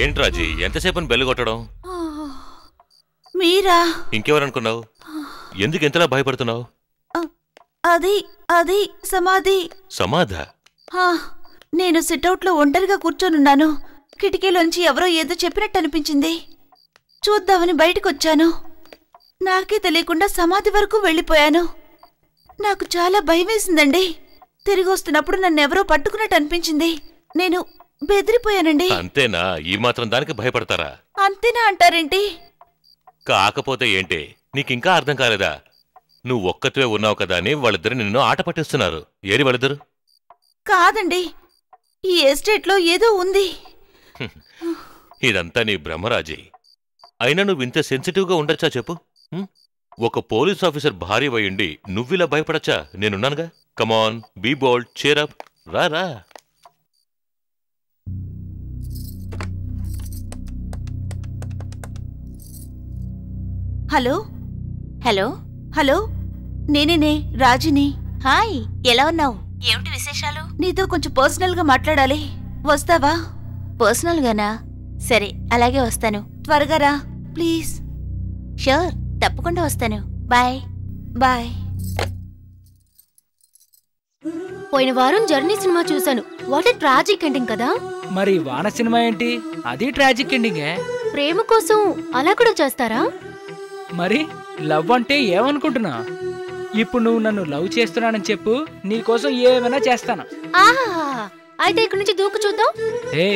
ఏంటి రాజీ, ఎంతసేపని బెల్లు కొట్టడం? మీరా? ఇంకెవరనుకున్నావు? ఎందుకు ఎంతలా భయపడుతున్నావు? అది అది సమాధి. సమాధా? నేను సిట్అవుట్లో ఒంటరిగా కూర్చొనున్నాను. కిటికీలోంచి ఎవరో ఏదో చెప్పినట్టు అనిపించింది. చూద్దామని బయటకొచ్చాను. నాకే తెలియకుండా సమాధి వరకు వెళ్ళిపోయాను. నాకు చాలా భయం వేసిందండి. తిరిగి వస్తున్నప్పుడు నన్నెవరో పట్టుకున్నట్టు అనిపించింది. నేను బెదిరిపోయానండి. అంతేనా? ఈ మాత్రం దానికి భయపడతారా? అంతేనా అంటారేంటి? కాకపోతే ఏంటి, నీకింకా అర్థం కాలేదా? నువ్వు ఒక్కతివే ఉన్నావు కదా అని వాళ్ళిద్దరు నిన్ను ఆట పట్టిస్తున్నారు. ఏరి వాళ్ళిద్దరు? కాదండి, ఈ ఎస్టేట్లో ఏదో ఉంది. ఇదంతా నీ భ్రమరాజీ. అయినా నువ్వు ఇంత సెన్సిటివ్గా ఉండొచ్చా చెప్పు? ఒక పోలీస్ ఆఫీసర్ భార్య అయ్యుండి నువ్విలా భయపడచ్చా? నేనున్నానుగా. కమాన్, బీ బోల్డ్, చేరప్, రా రా. హలో హలో హలో, నేనేనే రాజిని. హాయ్, ఎలా ఉన్నావు? ఏమిటి విశేషాలు? నీతో కొంచెం పర్సనల్గా మాట్లాడాలి. వస్తావా? పర్సనల్గానా? సరే, అలాగే వస్తాను. త్వరగా రా ప్లీజ్. షూర్, తప్పకుండా వస్తాను. Bye bye. పోయిన వారం జర్నీ సినిమా చూశాను. వాట్ ఏ ట్రాజిక్ ఎండింగ్ కదా. మరి వాన సినిమా ఏంటి? అది ట్రాజిక్ ఎండింగే. ప్రేమ కోసం అలా కూడా చేస్తారా? మరి లవ్ అంటే ఏమనుకుంటున్నా? ఇప్పుడు నువ్వు నన్ను లవ్ చేస్తున్నానని చెప్పు, నీకోసం ఏమైనా చేస్తాను. ఆహా, అయితే ఇక్కడి నుంచి దూకు చూద్దాం. ఏ,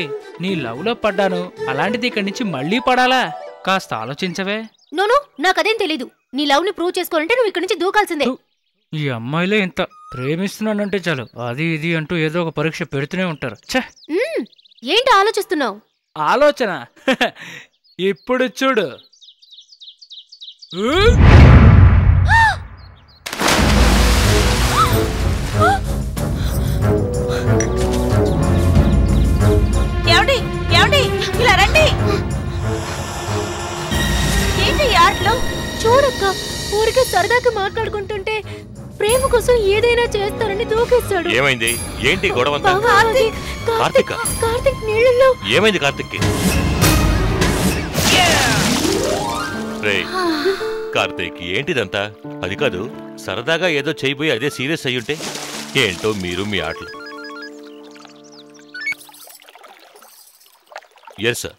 నీ లవ్ లో పడ్డాను, అలాంటిది ఇక్కడి నుంచి మళ్ళీ పడాలా? కాస్త ఆలోచించవే. నోను, నాకదేం తెలీదు. నీ లవ్ ని ప్రూవ్ చేసుకోవాలంటే నువ్వు ఇక్కడి నుంచి దూకాల్సిందే. ఈ అమ్మాయిలే ఇంత ప్రేమిస్తున్నానంటే చాలు అది ఇది అంటూ ఏదో ఒక పరీక్ష పెడుతూనే ఉంటారు. ఏంటి ఆలోచిస్తున్నావు? ఆలోచన ఇప్పుడు చూడు. ఏమండి ఏమండి, ఇలా రండి. ఏంటి ఆటలో? చూడక్క, ఊరికే సరదాగా మాట్లాడుకుంటుంటే ప్రేమ కోసం ఏదైనా చేస్తారని దూకేస్తాడు. ఏమైంది? ఏంటి గొడవంతా? కార్తిక్ నీళ్ళలో. ఏమైంది కార్తిక్కి? కార్తీక్, ఏంటిదంతా? అది కాదు, సరదాగా ఏదో చేయబోయి అదే సీరియస్ అయ్యుంటే ఏంటో మీరు మీ ఆటలు. Yes sir,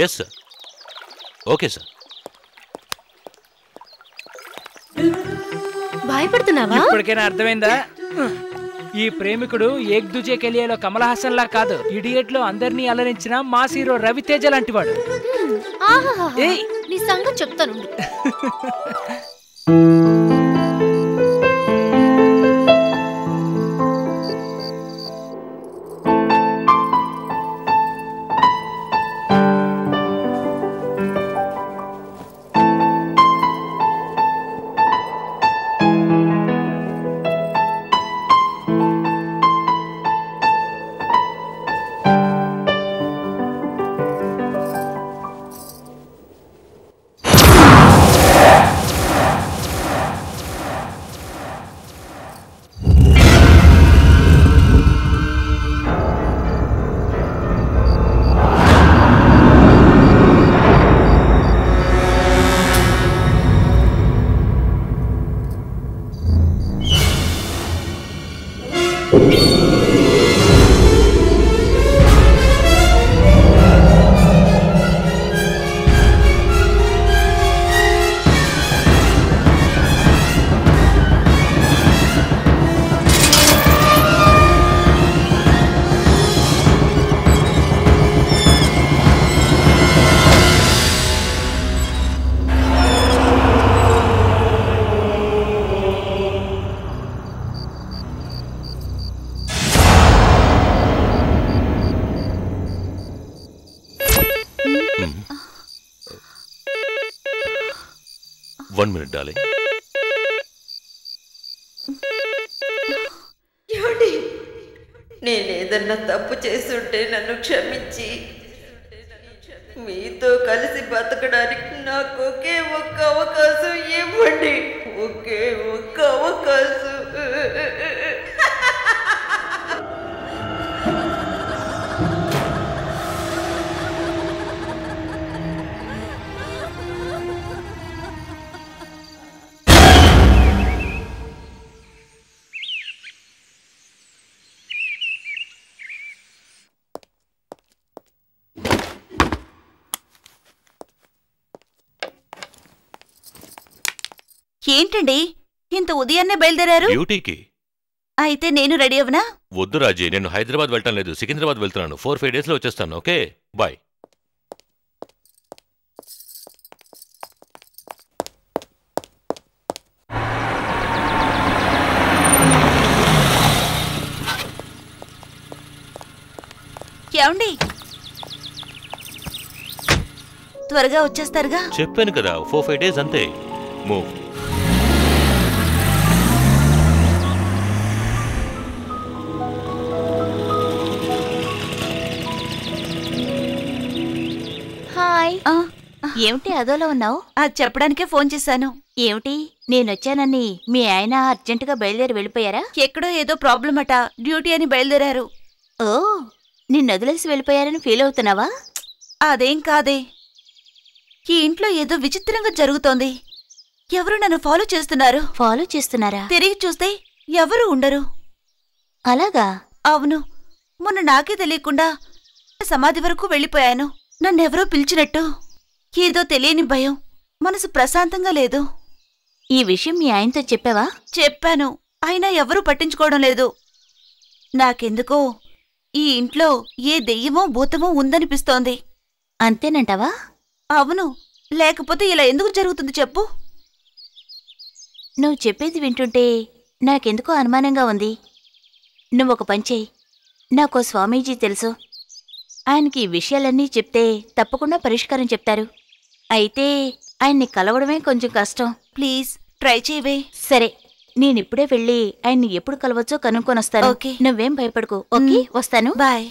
yes sir, okay sir. భయపడుతున్నావా? ఇప్పటికైనా అర్థమైందా? ఈ ప్రేమికుడు ఏక్ దుజే కెలియాలో కమల్ హాసన్ లా కాదు, ఇడియట్ లో అందరినీ అలరించిన మాస్ హీరో రవితేజ లాంటి వాడు. నీ సంగతి చెప్తాను. One minute, darling. నేనేదన్నా తప్పు చేస్తుంటే నన్ను క్షమించి మీతో కలిసి బతకడానికి నాకు ఒకే ఒక్క అవకాశం ఇవ్వండి. ఒకే ఒక్క అవకాశం. ఏంటండి ఇంత ఉదయాన్నే బయలుదేరారు? డ్యూటీకి. అయితే నేను రెడీ అవనా? వద్దు రాజీ, నేను హైదరాబాద్ వెళ్ళటం లేదు, సికింద్రాబాద్ వెళ్తున్నాను. 4-5 డేస్లో వచ్చేస్తాను. Okay, bye. ఏమండి త్వరగా వచ్చేస్తారుగా? చెప్పాను కదా, 4-5 డేస్ అంతే. మూవ్. హాయ్. ఏమిటి అదోలా ఉన్నావు? అది చెప్పడానికే ఫోన్ చేశాను. ఏమిటి నేనొచ్చానని మీ ఆయన అర్జెంటుగా బయలుదేరి వెళ్ళిపోయారా? ఎక్కడో ఏదో ప్రాబ్లం అట, డ్యూటీ అని బయలుదేరారు. ఓ, నిన్ను వదిలేసి వెళ్ళిపోయారని ఫీల్ అవుతున్నావా? అదేం కాదే, ఈ ఇంట్లో ఏదో విచిత్రంగా జరుగుతోంది. ఎవరు నన్ను ఫాలో చేస్తున్నారు. ఫాలో చేస్తున్నారా? తిరిగి చూస్తే ఎవరు ఉండరు. అలాగా? అవును, మొన్న నాకే తెలియకుండా సమాధి వరకు వెళ్ళిపోయాను. నన్నెవరో పిలిచినట్టు ఏదో తెలియని భయం, మనసు ప్రశాంతంగా లేదు. ఈ విషయం మీ ఆయనతో చెప్పావా? చెప్పాను, అయినా ఎవరూ పట్టించుకోవడం లేదు. నాకెందుకో ఈ ఇంట్లో ఏ దెయ్యమో భూతమో ఉందనిపిస్తోంది. అంతేనంటావా? అవును, లేకపోతే ఇలా ఎందుకు జరుగుతుంది చెప్పు? నువ్వు చెప్పేది వింటుంటే నాకెందుకో అనుమానంగా ఉంది. నువ్వొక పని చెయ్యి. నాకో స్వామీజీ తెలుసు, ఆయనకి ఈ విషయాలన్నీ చెప్తే తప్పకుండా పరిష్కారం చెప్తారు. అయితే ఆయన్ని కలవడమే కొంచెం కష్టం. ప్లీజ్ ట్రై చేయవే. సరే, నేనిప్పుడే వెళ్ళి ఆయన్ని ఎప్పుడు కలవచ్చో కనుక్కొనొస్తాను. ఓకే. నువ్వేం భయపడకు. ఓకే, వస్తాను. బాయ్.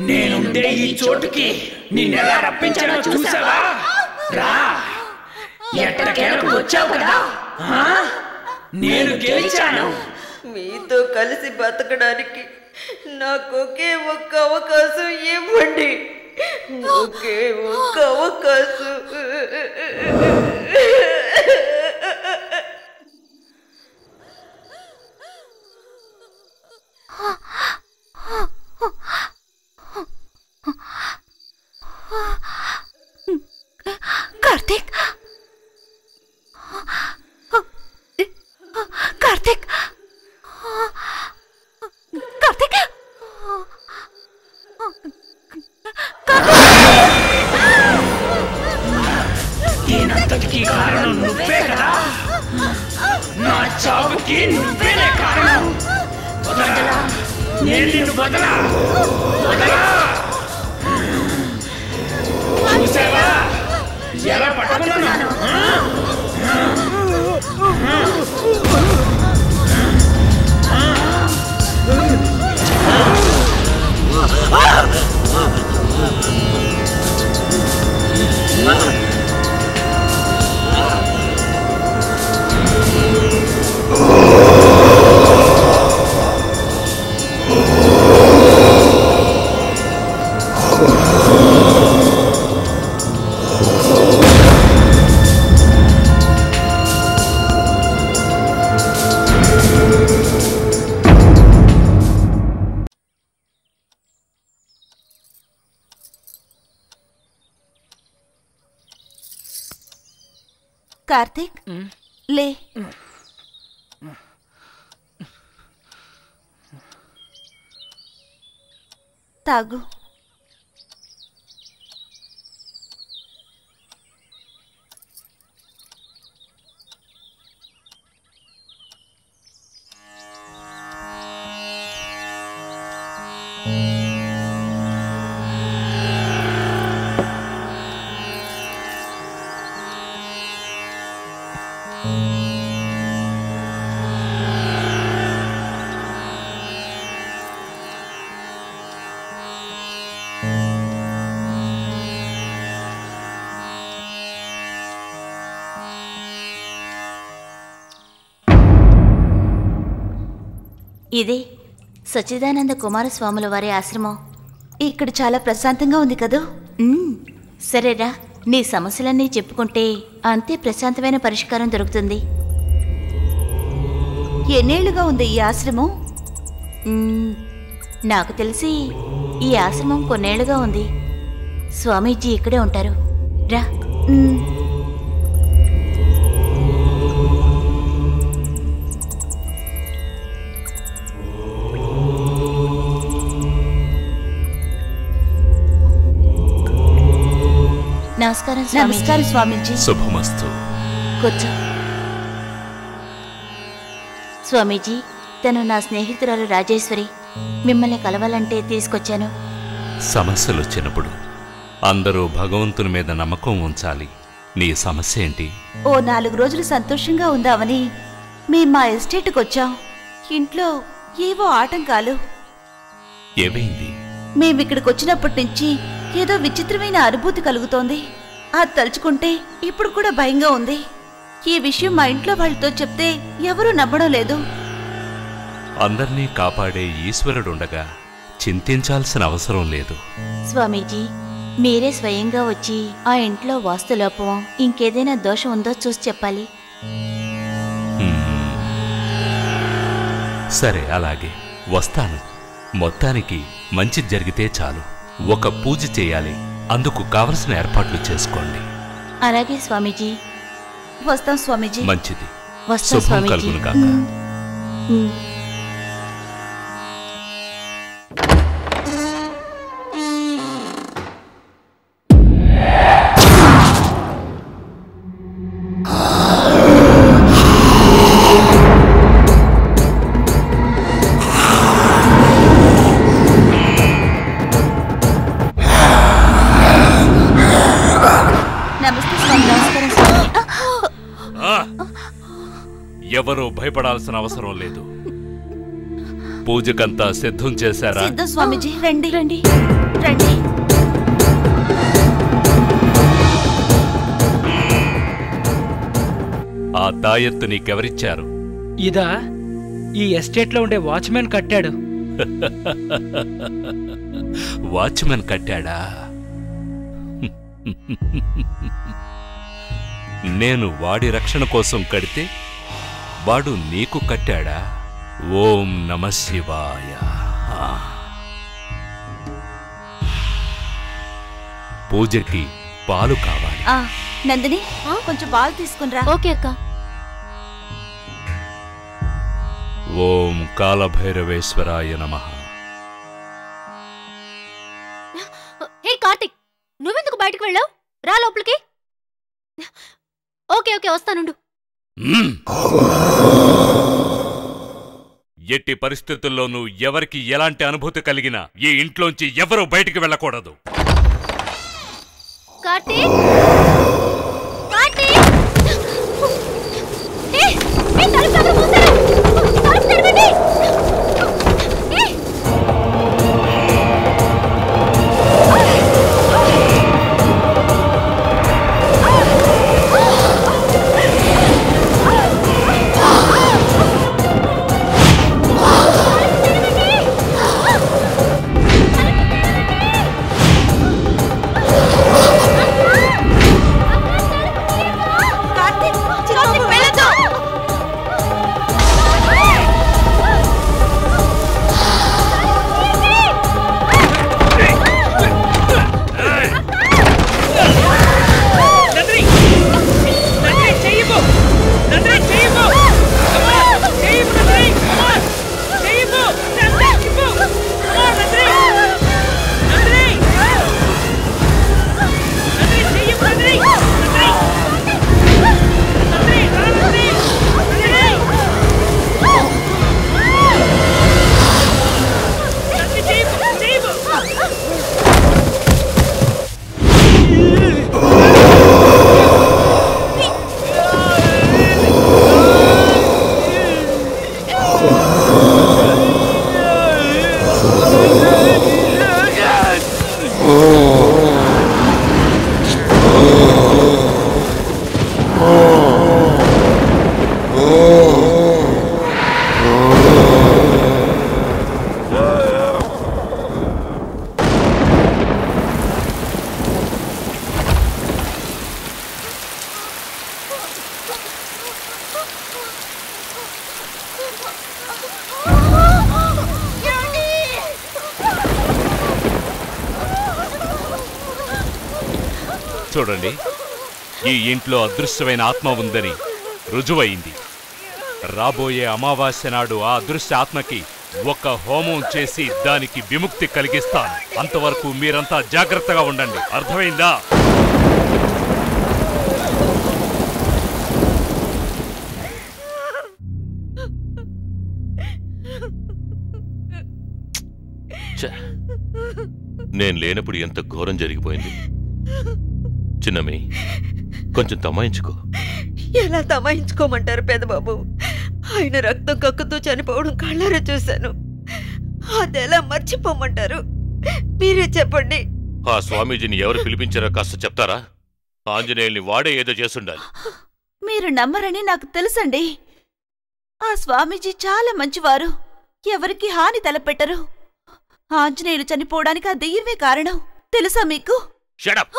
నేనుండే ఈ చోటుకి నిన్నెలా రప్పించానో చూసావా? రా, ఎట్టకేలకు వచ్చావు కదా. నేను గెలిచాను. మీతో కలిసి బతకడానికి నాకు ఒకే ఒక్క అవకాశం ఇవ్వండి. ఒకే ఒక్క అవకాశం. కార్తీక్, కార్తీక్, కార్తీక్, దీనంతటికీ కారణం నువ్వే కదా. నా చావుకి నువ్వేనే కారణం. వదలా, నేను నిన్ను వదలా. చూసావా ఎలా పట్టుకున్నాను? కార్తీక్ లే. తాగు. ఇదే సచ్చిదానంద కుమారస్వాముల వారి ఆశ్రమం. ఇక్కడ చాలా ప్రశాంతంగా ఉంది కదూ. సరేరా, నీ సమస్యలన్నీ చెప్పుకుంటే అంతే ప్రశాంతమైన పరిష్కారం దొరుకుతుంది. ఎన్నేళ్లుగా ఉంది ఈ ఆశ్రమం? నాకు తెలిసి ఈ ఆశ్రమం కొన్నేళ్లుగా ఉంది. స్వామీజీ ఇక్కడే ఉంటారు. రా. నమస్కారం నమస్కారం స్వామీజీ. శుభమస్తు. కూర్చో. స్వామీజీ, తను నా స్నేహితురాలు రాజేశ్వరి. మిమ్మల్ని కలవాలంటే తీసుకొచ్చాను. సమస్యలు వచ్చినప్పుడు అందరూ భగవంతుని మీద నమ్మకం ఉంచాలి. నీ సమస్య ఏంటి? ఓ 4 రోజులు సంతోషంగా ఉందామని మేం మా ఎస్టేట్కి వచ్చాం. ఇంట్లో ఏవో ఆటంకాలు. ఏమైంది? మేమిక్కడికి వచ్చినప్పటి నుంచి ఏదో విచిత్రమైన అనుభూతి కలుగుతోంది. అది తలుచుకుంటే ఇప్పుడు కూడా భయంగా ఉంది. ఈ విషయం మా ఇంట్లో వాళ్ళతో చెప్తే ఎవరూ నమ్మడం లేదు. అందర్నీ కాపాడే ఈశ్వరుడుండగా చింతించాల్సిన అవసరం లేదు. స్వామీజీ, మీరే స్వయంగా వచ్చి ఆ ఇంట్లో వాస్తులోపం ఇంకేదైనా దోషం ఉందో చూసి చెప్పాలి. సరే, అలాగే వస్తాను. మొత్తానికి మంచి జరిగితే చాలు. ఒక పూజ చేయాలి. అందుకు కావలసిన ఏర్పాట్లు చేసుకోండి. అలాగే స్వామీజీ. వస్తాం స్వామీజీ. మంచిది. వస్తాం శుభం స్వామీజీ. కలుగును గాక. ఎవరూ భయపడాల్సిన అవసరం లేదు. పూజకంతా సిద్ధం చేశారా? సిద్ధం స్వామీజీ. రండి రండి రండి. ఆ తాయెత్తు నీకెవరిచ్చారు? ఇదా ఈ ఎస్టేట్లో ఉండే వాచ్మెన్ కట్టాడు. వాచ్మెన్ కట్టాడా? నేను వాడి రక్షణ కోసం కడితే వాడు నీకు కట్టాడా? ఓం నమః శివాయ. పూజకి పాలు కావాలి. నందిని, కొంచెం పాలు తీసుకునిరా. ఓకే అక్క. ఓం కాలభైరవేశ్వరాయ నమః. హే కార్తిక్, నువ్వెందుకు బయటకు వెళ్ళావు? రా లోపలికి. ఓకే ఓకే, వస్తానుండు. ఎట్టి పరిస్థితుల్లోనూ ఎవరికి ఎలాంటి అనుభూతి కలిగినా ఈ ఇంట్లోంచి ఎవరూ బయటికి వెళ్ళకూడదు. కార్తిక్, కార్తిక్, తలుపు ఎవరు మూశారు? తలుపు తెరవండి. చెయ్యి చూడండి, ఈ ఇంట్లో అదృశ్యమైన ఆత్మ ఉందని రుజువైంది. రాబోయే అమావాస్య నాడు ఆ అదృశ్య ఆత్మకి ఒక హోమం చేసి దానికి విముక్తి కలిగిస్తాను. అంతవరకు మీరంతా జాగ్రత్తగా ఉండండి. అర్థమైందా? నేను లేనప్పుడు ఎంత ఘోరం జరిగిపోయింది. చిన్నమ్మి, కొంచెం తమాయించుకో. ఎలా తమాయించుకోమంటారు పెదబాబు? ఆయన రక్తం కక్కుతూ చనిపోవడం కళ్ళారా చూశాను. అదెలా మర్చిపోమంటారు? మీరే చెప్పండి. ఆ స్వామీజీని ఎవరు పిలిపించారో కాస్త చెప్తారా? ఆంజనేయుల్ని వాడే ఏదో చేసుండాలి. మీరు నమ్మరని నాకు తెలుసండి. ఆ స్వామీజీ చాలా మంచివారు, ఎవరికి హాని తలపెట్టరు. ఆంజనేయులు చనిపోవడానికి ఆ దెయ్యమే కారణం. తెలుసా మీకు? షడప్!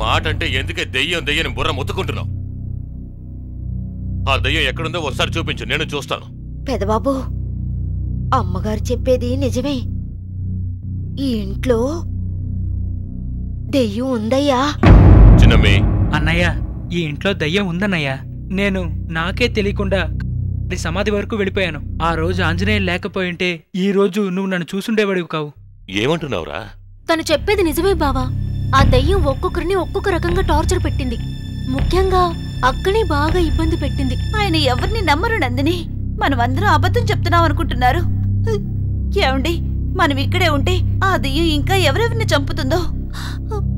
మాట అంటే ఎందుకే దెయ్యం దెయ్యని బుర్ర మొత్తుకుంటున్నావు? ఆ దెయ్యం ఎక్కడుందో ఒకసారి చూపించు, నేను చూస్తాను. పెదబాబు, అమ్మగారు చెప్పేది నిజమే. ఈ ఇంట్లో దెయ్యం ఉందయ్యా. చిన్నమ్మి, అన్నయ్య, ఈ ఇంట్లో దయ్యం ఉందన్నయ్య. నేను నాకే తెలియకుండా సమాధి వరకు వెళ్ళిపోయాను. ఆ రోజు ఆంజనేయులు లేకపోయింటే ఈ రోజు నువ్వు నన్ను చూసుండేవాడివి కావు. ఏమంటున్నావురా? తను చెప్పేది నిజమే బావా. ఆ దయ్యం ఒక్కొక్కరిని ఒక్కొక్క రకంగా టార్చర్ పెట్టింది. ముఖ్యంగా అక్కని బాగా ఇబ్బంది పెట్టింది. ఆయన ఎవరిని నమ్మరు నందిని. మనమందరం అబద్ధం చెప్తున్నాం అనుకుంటున్నారు. ఏమండి, మనం ఇక్కడే ఉంటే ఆ దెయ్యం ఇంకా ఎవరెవరిని చంపుతుందో.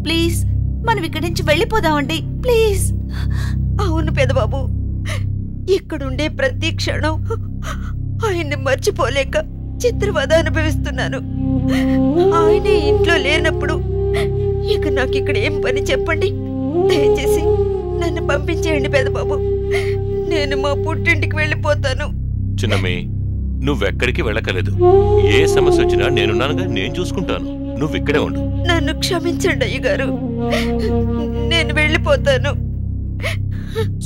ప్లీజ్, మనం ఇక్కడి నుంచి వెళ్ళిపోదామండి, ప్లీజ్. అవును పెదబాబు, ఇక్కడుండే ప్రతి క్షణం ఆయన్ని మర్చిపోలేక చిత్రవద అనుభవిస్తున్నాను. ఆయనే ఇంట్లో లేనప్పుడు ఇక నాకు ఇక్కడ ఏం పని చెప్పండి? దయచేసి నన్ను పంపించేయండి పెదబాబు. నేను మా పుట్టింటికి వెళ్ళిపోతాను. చిన్నమ్మి, నువ్వెక్కడికి వెళ్ళకలేదు. ఏ సమస్య వచ్చినా నేనున్నానుగా, నేను చూసుకుంటాను. నువ్విక్కడే ఉండు. నన్ను క్షమించండి అయ్యగారు, నేను వెళ్ళిపోతాను.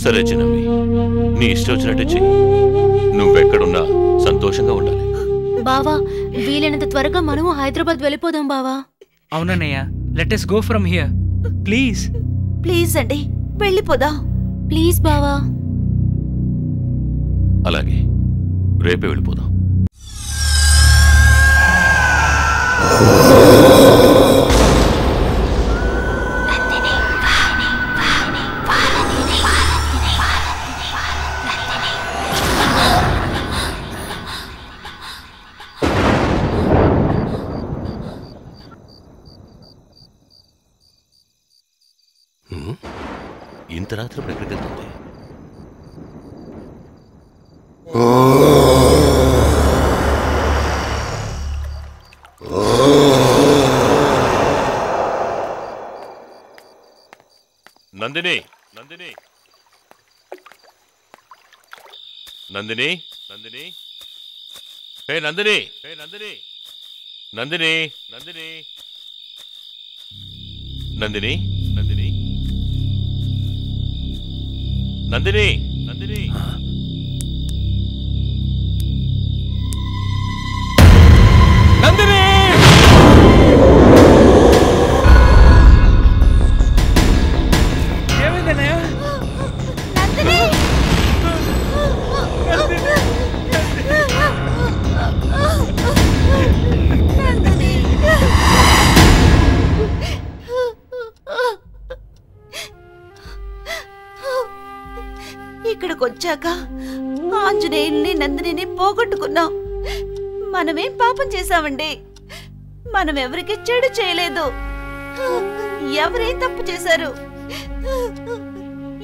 సరే చిన్నమ్మి, నీ ఇష్టం వచ్చినట్టు చెయ్యి. నువ్వెక్కడున్నా సంతోషంగా ఉండాలి. బావా, వీలైనంత త్వరగా మనము హైదరాబాద్ వెళ్ళిపోదాం బావా. అవునన్నయ్య, let us go from here. Please please అండి, వెళ్ళిపోదాం. ప్లీజ్ బావా. అలాగే, రేపే వెళ్ళిపోదాం. ఇంత రాత్రి ఎక్కడికి వెళ్తుంది? నందిని, నందిని, నందిని, నందిని, హే నందిని, హే నందిని, నందిని, నందిని, నందిని, నందిని, నందిని, నందిని. నందిని! ఏమైందన్నయ్య? నందిని! ఇక్కడికొచ్చాక ఆంజనేయుల్ని నందినిని పోగొట్టుకున్నాం. మనమేం పాపం చేశామండి? మనం ఎవరికి చెడు చేయలేదు. ఎవరేం తప్పు చేశారు?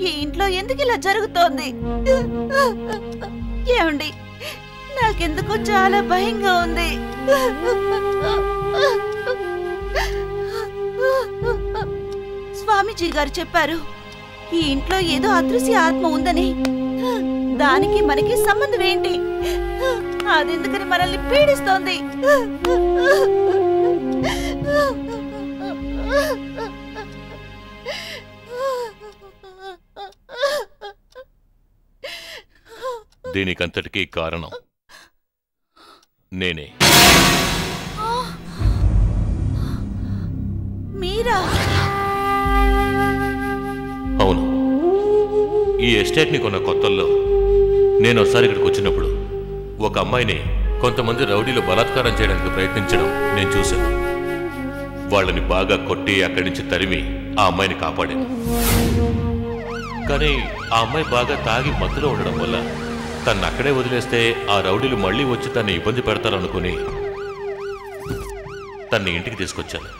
ఈ ఇంట్లో ఎందుకు ఇలా జరుగుతోంది? ఏమండి, నాకెందుకో చాలా భయంగా ఉంది. స్వామీజీ గారు చెప్పారు, ఈ ఇంట్లో ఏదో అదృశ్య ఆత్మ ఉందని. దానికి మనకి సంబంధం ఏంటి? అదెందుకని మనల్ని పీడిస్తోంది? దీనికంతటికీ కారణం నేనే. మీరా? ఈ ఎస్టేట్ని కొన్న కొత్తల్లో నేను ఒకసారి ఇక్కడికి వచ్చినప్పుడు ఒక అమ్మాయిని కొంతమంది రౌడీలు బలాత్కారం చేయడానికి ప్రయత్నించడం నేను చూశాను. వాళ్ళని బాగా కొట్టి అక్కడి నుంచి తరిమి ఆ అమ్మాయిని కాపాడాను. కానీ ఆ అమ్మాయి బాగా తాగి మత్తులో ఉండడం వల్ల తను అక్కడే వదిలేస్తే ఆ రౌడీలు మళ్ళీ వచ్చి తన్ని ఇబ్బంది పెడతారనుకుని తన్ని ఇంటికి తీసుకొచ్చాను.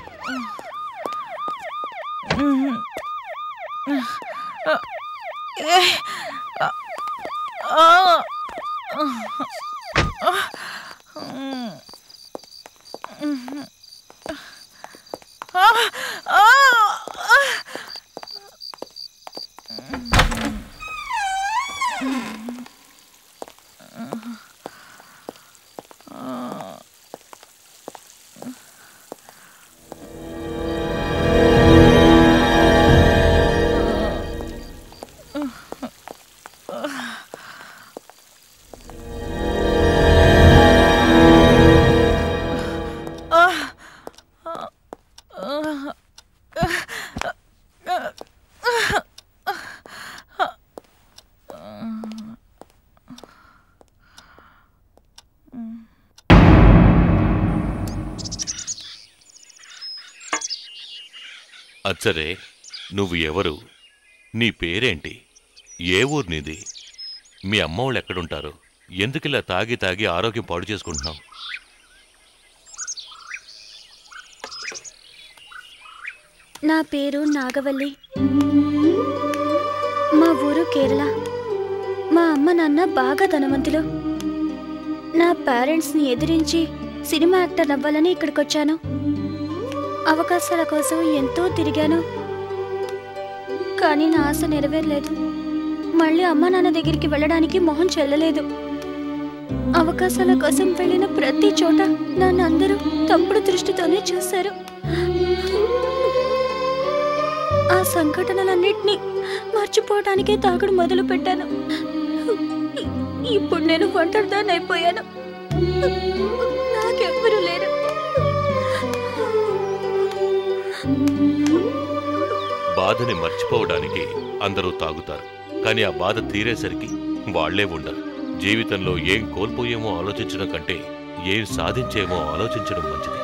అచ్చరే, నువ్వు ఎవరు? నీ పేరేంటి? ఏ ఊరు నీది? మీ అమ్మ వాళ్ళు ఎక్కడుంటారు? ఎందుకిలా తాగి తాగి ఆరోగ్యం పాడు చేసుకుంటున్నావు? నా పేరు నాగవల్లి. మా ఊరు కేరళ. మా అమ్మ నాన్న బాగా ధనవంతులు. నా పేరెంట్స్ని ఎదిరించి సినిమా యాక్టర్ అవ్వాలని ఇక్కడికొచ్చాను. అవకాశాల కోసం ఎంతో తిరిగాను, కానీ నా ఆశ నెరవేరలేదు. మళ్ళీ అమ్మ నాన్న దగ్గరికి వెళ్ళడానికి మొహం చెల్లలేదు. అవకాశాల కోసం వెళ్ళిన ప్రతి చోట నన్ను అందరూ తప్పుడు దృష్టితోనే చూశారు. ఆ సంఘటనలన్నిటినీ మర్చిపోవడానికే తాగుడు మొదలు పెట్టాను. ఇప్పుడు నేను ఒంటరిదాన్ని అయిపోయాను. నాకెవ్వరూ లేరు. బాధని మర్చిపోవడానికి అందరూ తాగుతారు, కానీ ఆ బాధ తీరేసరికి వాళ్లే ఉండరు. జీవితంలో ఏం కోల్పోయేమో ఆలోచించడం కంటే ఏం సాధించేమో ఆలోచించడం మంచిది.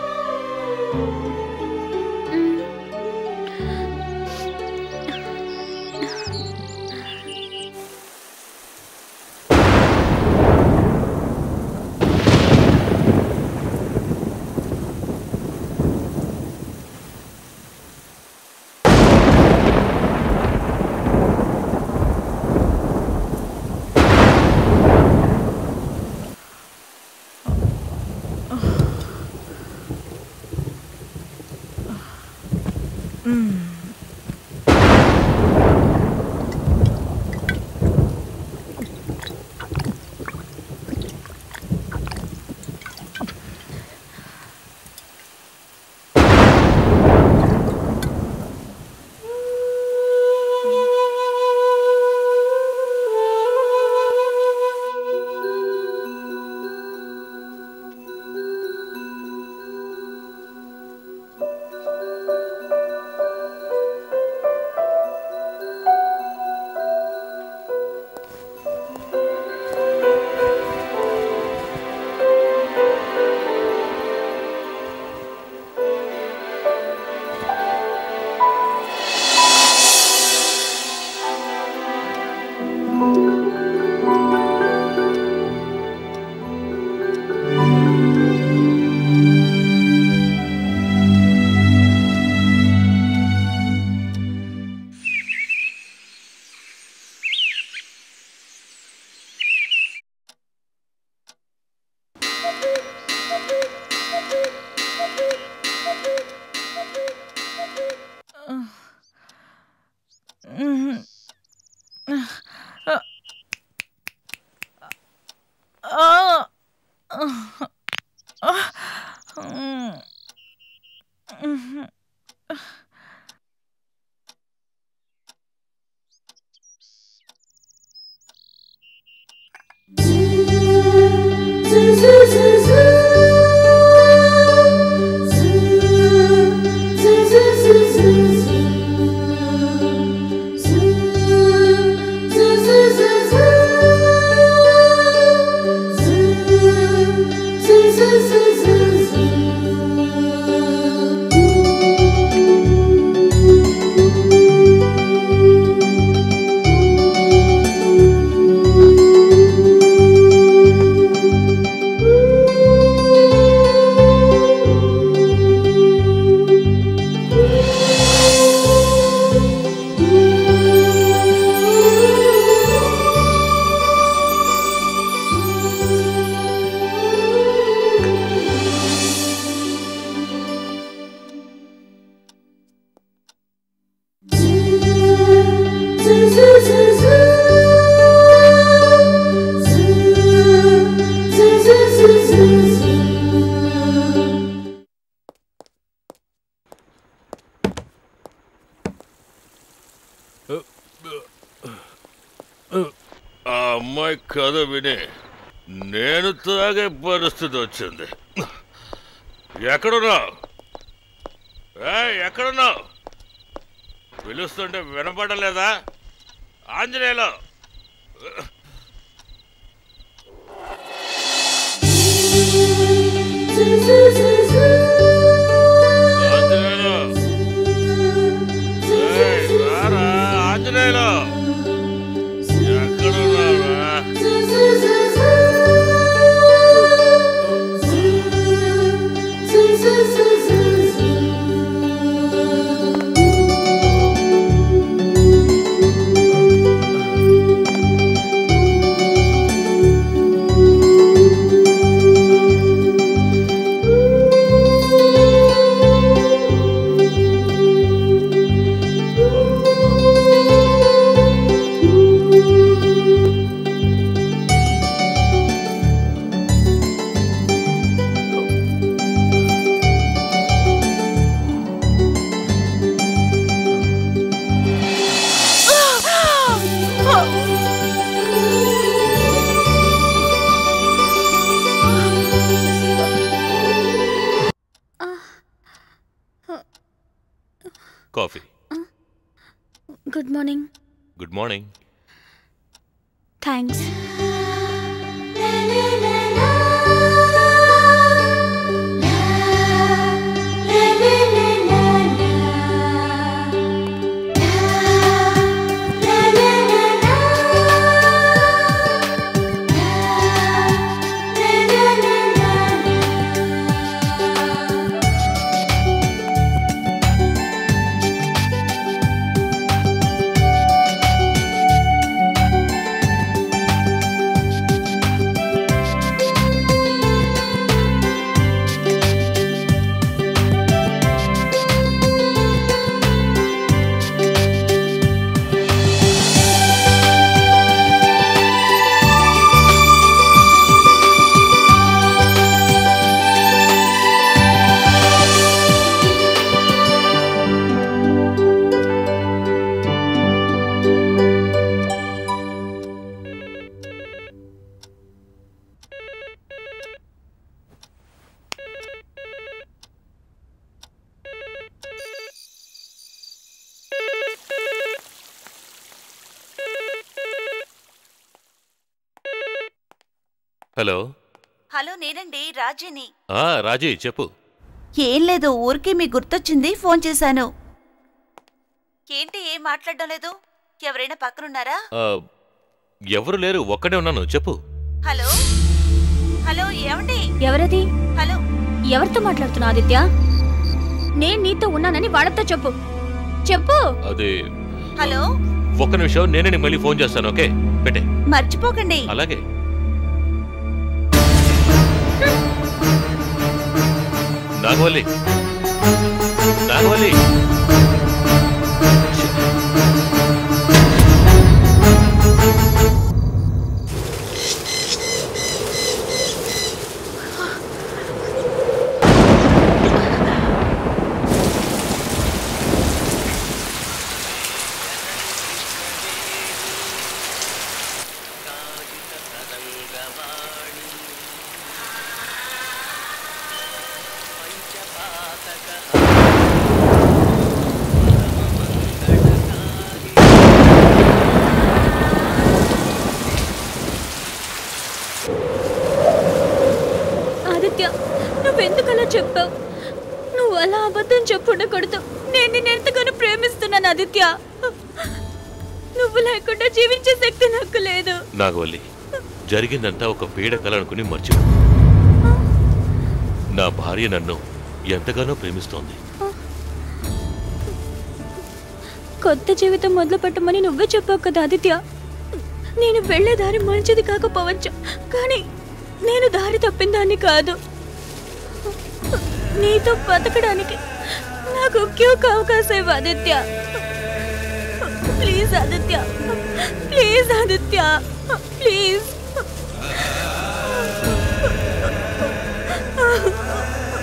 ఆ అమ్మాయి కథ విని నేను తాగే పరిస్థితి వచ్చింది. ఎక్కడున్నావు? ఎక్కడున్నావు? పిలుస్తుంటే వినపడలేదా? ఆంజనేయులు ఆంజనేయులు ఎక్కడున్నారా? Coffee. Good morning. Good morning. Thanks. Hello. Hello, నేనండి రాజీని. రాజీ చెప్పు. ఏం లేదు, ఊరికే మీ గుర్తొచ్చింది, ఫోన్ చేశాను. ఏంటి ఏం మాట్లాడడం లేదు? ఎవరైనా పక్కనున్నారా? ఎవరు లేరు, ఒక్కడే ఉన్నాను. చెప్పు. హలో హలో, ఏమండి? ఎవరది? హలో, ఎవరితో మాట్లాడుతున్నా ఆదిత్య? నేను నీతో ఉన్నానని వాళ్ళతో చెప్పు. చెప్పు. అదే. హలో, ఒక్క నిమిషం, నేనే నీకు మళ్ళీ ఫోన్ చేస్తాను. ఓకే, పెట్టే. మర్చిపోకండి. అలాగే. నాగవల్లి, నాగవల్లి. నువ్వెందుకలా చెప్పావు? నువ్వు అలా అబద్ధం చెప్పుండకూడదు. నేను నిన్ను ఎంతగానో ప్రేమిస్తున్నాను ఆదిత్య. నువ్వు లేకుండా జీవించే శక్తి నాకు లేదు. నాగవల్లి, జరిగిందంతా ఒక పీడ కల అనుకుని మర్చిపో. నా భార్య నన్ను ఎంతగానో ప్రేమిస్తోంది. కొత్త జీవితం మొదలు పెట్టమని నువ్వే చెప్పావు కదా ఆదిత్య. నేను వెళ్లే దారి మంచిది కాకపోవచ్చు, కానీ నేను దారి తప్పిందాన్ని కాదు. నీతో బతకడానికి నాకు ఒక్క అవకాశం ఇవ్వు Aditya. Please Aditya, please Aditya, please.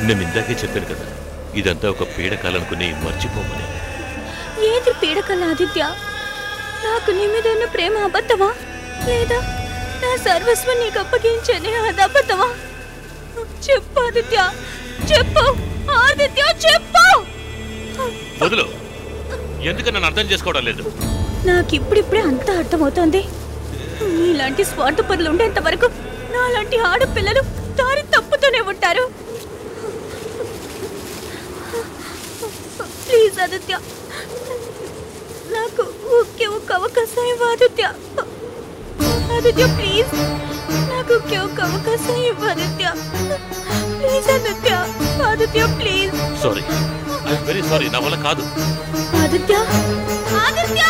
నేను ఇందాకే చెప్పాను కదా, ఇదంతా ఒక పీడకాలనుకుని మర్చిపోమని. ఏది పీడకల ఆదిత్య? నాకు నీ మీద ఉన్న ప్రేమ అబద్ధమా లేదా నా సర్వస్వం నీకు అప్పగించని అది అబద్ధమా? చెప్పు ఆదిత్య, చెప్పు ఆదిత్య, చెప్పు. వదులు. ఎందుకు నన్ను అర్థం చేసుకోవడం లేదు? నాకిప్పుడిప్పుడే అంతా అర్థమవుతోంది. నీలాంటి స్వార్థపరులు ఉండేంత వరకు నాలాంటి ఆడపిల్లలు దారి తప్పుతూనే ఉంటారు. ప్లీజ్ ఆదిత్య, నాకు ఒకే ఒక్క అవకాశం ఇవ్వు ఆదిత్య. ఆదిత్య ప్లీజ్, నాకు ఒకే ఒక్క అవకాశం ఇవ్వు Aditya. Please Aditya, Aditya please. Sorry, I am very sorry. నా వల్ల కాదు. ఆదిత్య, ఆదిత్య.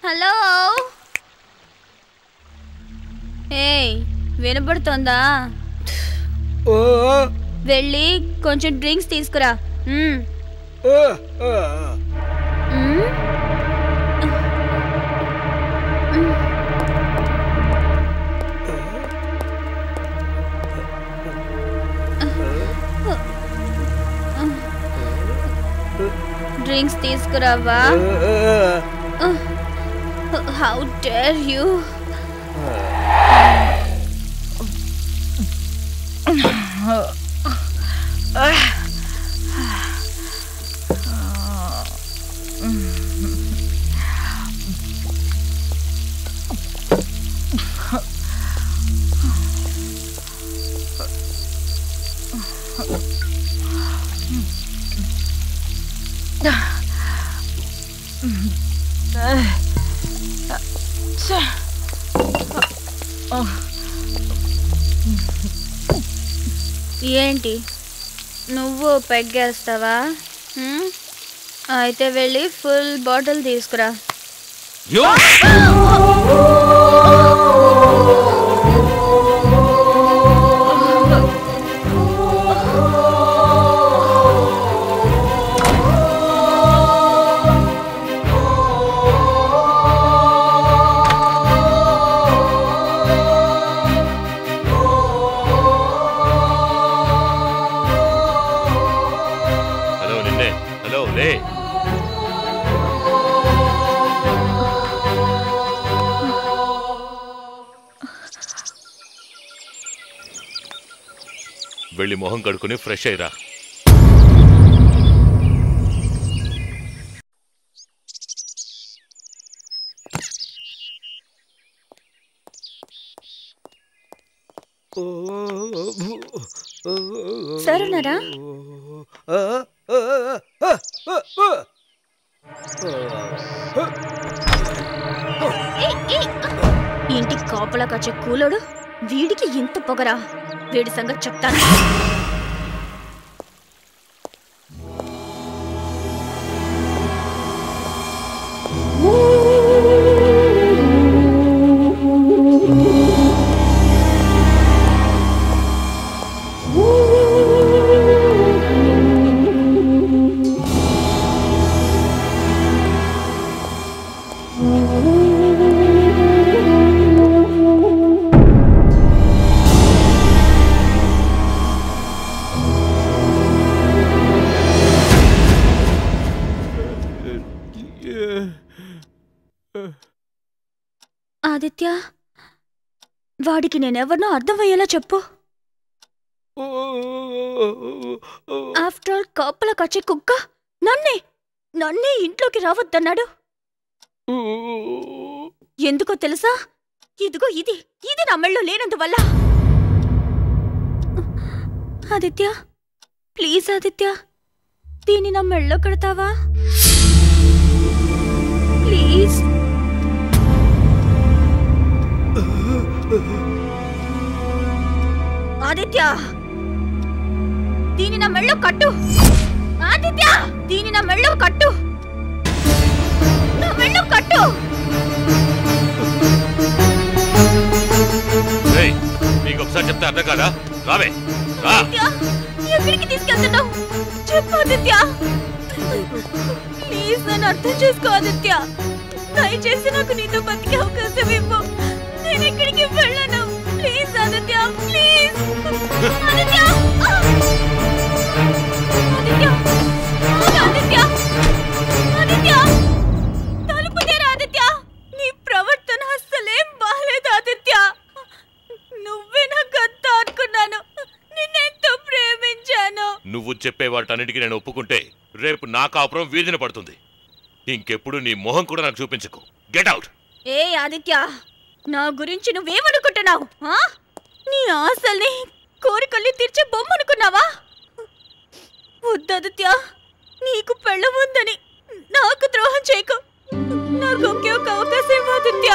హలో, వినపడుతోందా? వెళ్ళి కొంచెం డ్రింక్స్ తీసుకురా. డ్రింక్స్ తీసుకురావా? How dare you? ఏంటి నువ్వు పెగ్గేస్తావా? అయితే వెళ్ళి ఫుల్ బాటిల్ తీసుకురా. వెళ్ళి మొహం కడుక్కుని ఫ్రెష్ అయ్యిరా. సరేనారా? ఇంటి కాపలా కాచే కూలోడు వీడికి ఇంత పొగరా? వీడి సంగతి చెప్తాను. ఆదిత్య, వాడికి నేనెవరినో అర్థమయ్యేలా చెప్పు. ఆఫ్టర్ ఆల్ కాపలా కాచే కుక్క నన్నే ఇంట్లోకి రావద్దన్నాడు. ఎందుకో తెలుసా? ఇదిగో ఇది నా మెళ్ళో లేనందువల్ల. ఆదిత్య ప్లీజ్ ఆదిత్య, దీన్ని నా మెళ్ళో కడతావా ప్లీజ్? మెళ్ళో కట్టు. ఆదిత్య, దీని నా మెళ్ళో కట్టు. నా మెళ్ళో కట్టు. నీకు ఒకసారి చెప్తే అర్థం కాదా? రావే. ఎక్కడికి తీసుకెళ్తున్నావు? చెప్పు ఆదిత్య. ప్లీజ్ నన్ను అర్థం చేసుకో ఆదిత్య. దయచేసి నాకు నీతో బతికే అవకాశం ఇవ్వు. నేను ఎక్కడికి వెళ్ళను. Please Aditya, please. ఆదిత్య, ఆదిత్య, ఆదిత్య, ఆదిత్య, తలుపు తెరు ఆదిత్య. నీ ప్రవర్తన అస్సలేం బాలేదు ఆదిత్య. నువ్వే నా గద్ద అనుకున్నాను. నిన్నెంతో ప్రేమించాను. నువ్వు చెప్పే వాటన్నిటికీ నేను ఒప్పుకుంటే రేపు నా కాపురం వీధిన పడుతుంది. ఇంకెప్పుడు నీ మొహం కూడా నాకు చూపించకు. Get out. ఏ ఆదిత్య, నా గురించి నువ్వేమనుకుంటున్నావు? నీ ఆశల్ని కోరికల్ని తీర్చే బొమ్మ అనుకున్నావా? వద్దాదిత్య, నీకు పెళ్ళం ఉందని నాకు ద్రోహం చేయకు. నాకు ఒకే ఒక అవకాశం ఆదిత్య.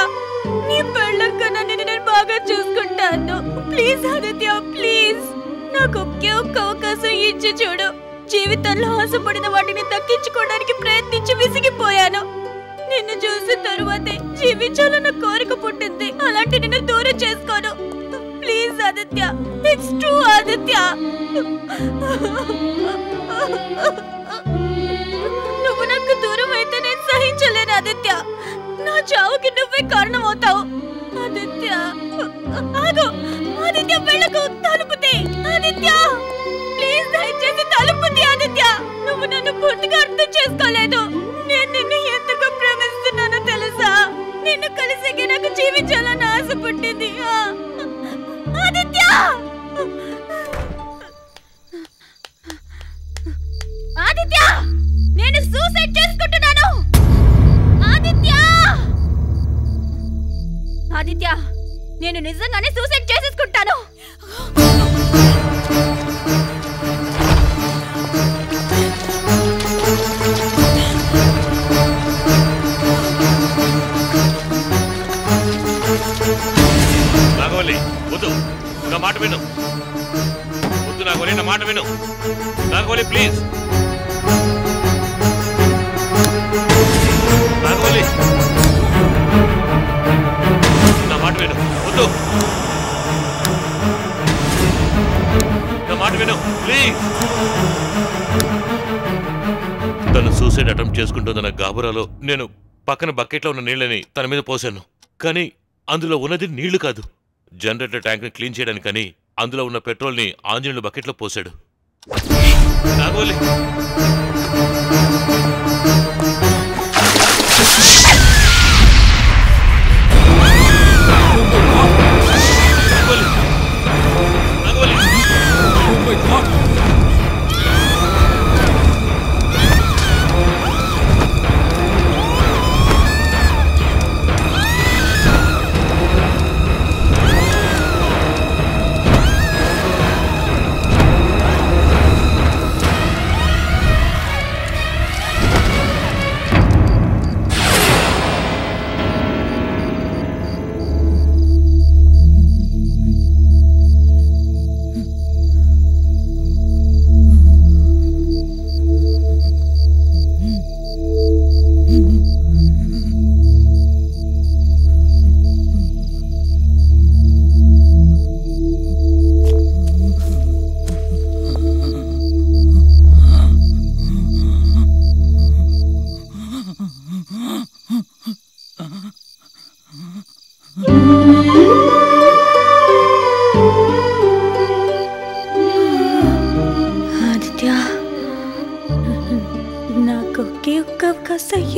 నీ పెళ్ళం కన్నా నేను బాగా చూసుకుంటాను. Please Aditya, please. నాకు ఒకే ఒక్క అవకాశం ఇచ్చి చూడు. జీవితంలో ఆశపడిన వాటిని దక్కించుకోవడానికి ప్రయత్నించి విసిగిపోయాను. నిన్ను చూసిన తరువాతే జీవించాలన్న కోరిక పుట్టింది. అలాంటి నిన్ను దూరం చేసుకోను. Please Aditya, it's true Aditya. నువ్వు నాకు దూరం అయితే నేను సహించలేను ఆదిత్య. నా చావుకి నువ్వే కారణం అవుతావు ఆదిత్య. ఆగు ఆదిత్య, వెళ్ళకు. తలుపుతే ఆదిత్య, ప్లీజ్ దయచేసి తలుపుతే ఆదిత్య. నువ్వు నన్ను పూర్తిగా అర్థం చేసుకోలేదు. నేను నిన్ను ఎంతగా ప్రేమిస్తున్నానో తెలుసా? నిన్ను కలిసి నాకు జీవించాలని ఆశ పుట్టింది ఆదిత్య. ఆదిత్య, నేను సూసైడ్ చేసుకుంటున్నాను ఆదిత్య. ఆదిత్య, నేను నిజంగానే సూసైడ్ చేసేసుకుంటాను. నాగవల్లి, వద్దు, నా మాట విను. వద్దు నాగవల్లి, నా మాట విను. నాగవల్లి, ప్లీజ్. నాగవల్లి, నా మాట విను. వద్దు, నా మాట విను, ప్లీజ్. తను సూసైడ్ అటెంప్ట్ చేసుకుంటుందన్న గాబరాలో నేను పక్కన బకెట్లో ఉన్న నీళ్ళని తన మీద పోసాను. కానీ అందులో ఉన్నది నీళ్లు కాదు, జనరేటర్ ట్యాంక్ ని క్లీన్ చేయడానికని అందులో ఉన్న పెట్రోల్ ని ఆంజనేయులు బకెట్లో పోసాడు. నాగవల్లి,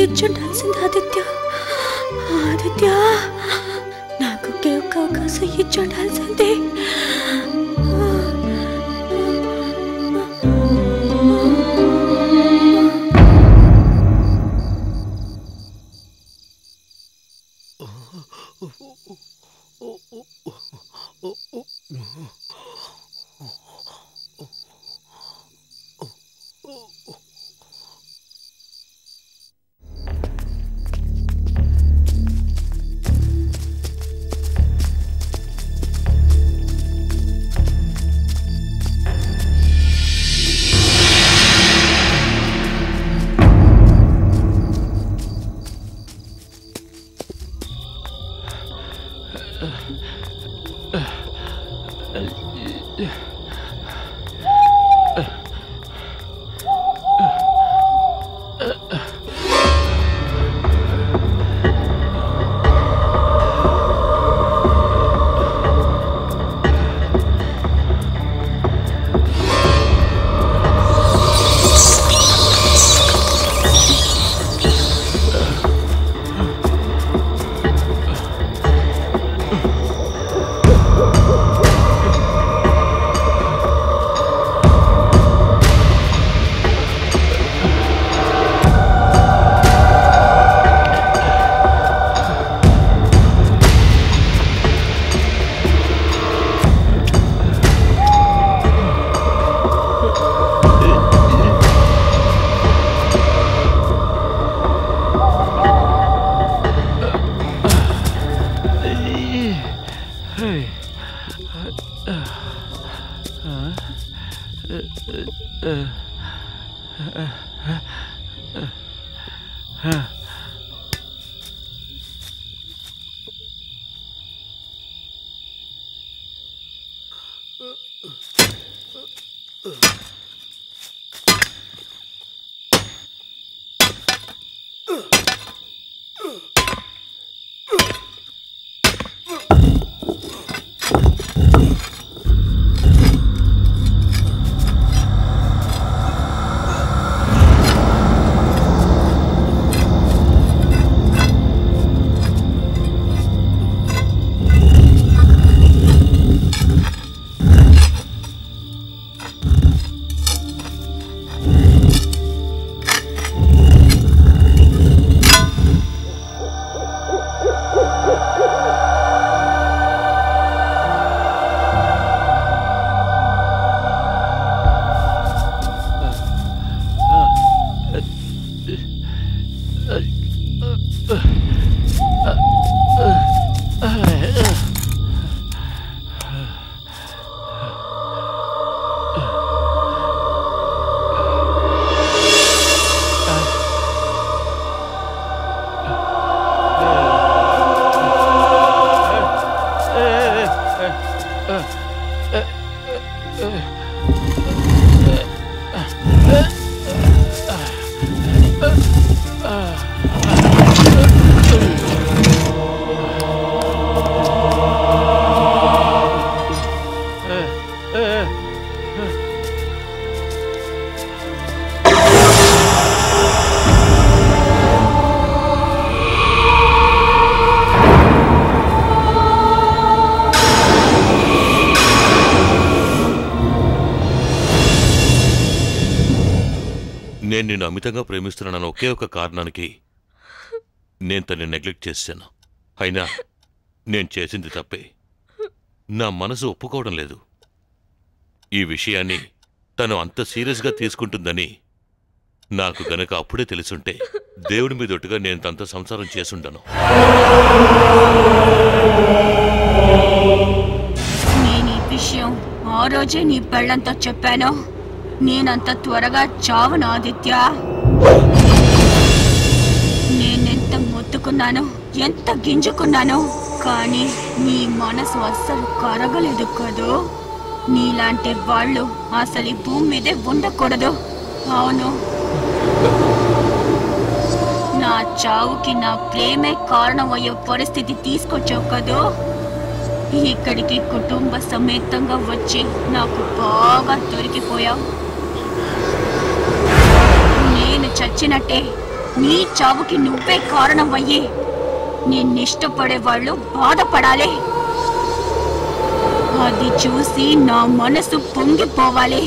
ఇచ్చుండాల్సింది ఆదిత్య. ఆదిత్య, నాకు ఒకే ఒక్క అవకాశం ఇచ్చుండాల్సింది. నేను నిన్ను అమితంగా ప్రేమిస్తున్నానన్న ఒకే ఒక కారణానికి నేను తనని నెగ్లెక్ట్ చేశాను. అయినా నేను చేసింది తప్పే. నా మనసు ఒప్పుకోవడం లేదు. ఈ విషయాన్ని తను అంత సీరియస్గా తీసుకుంటుందని నాకు గనక అప్పుడే తెలుసుంటే దేవుడి మీదొట్టుగా నేను తనతో సంసారం చేసుండను. నేను ఈ విషయం ఆ రోజే నీ పెళ్ళంతో చెప్పాను. నేనంత త్వరగా చావును ఆదిత్య. నేనెంత మొత్తుకున్నాను, ఎంత గింజుకున్నాను, కానీ నీ మనసు అస్సలు కరగలేదు కదూ. నీలాంటి వాళ్ళు అసలు ఈ భూమి మీదే ఉండకూడదు. అవును, నా చావుకి నా ప్రేమే కారణమయ్యే పరిస్థితి తీసుకొచ్చావు కదూ. ఇక్కడికి కుటుంబ సమేతంగా వచ్చి నాకు బాగా దొరికిపోయావు. నేను చచ్చినట్టే నీ చావుకి నువ్వే కారణం అయ్యి నిన్నిష్టపడే వాళ్ళు బాధపడాలి. అది చూసి నా మనసు పొంగిపోవాలి.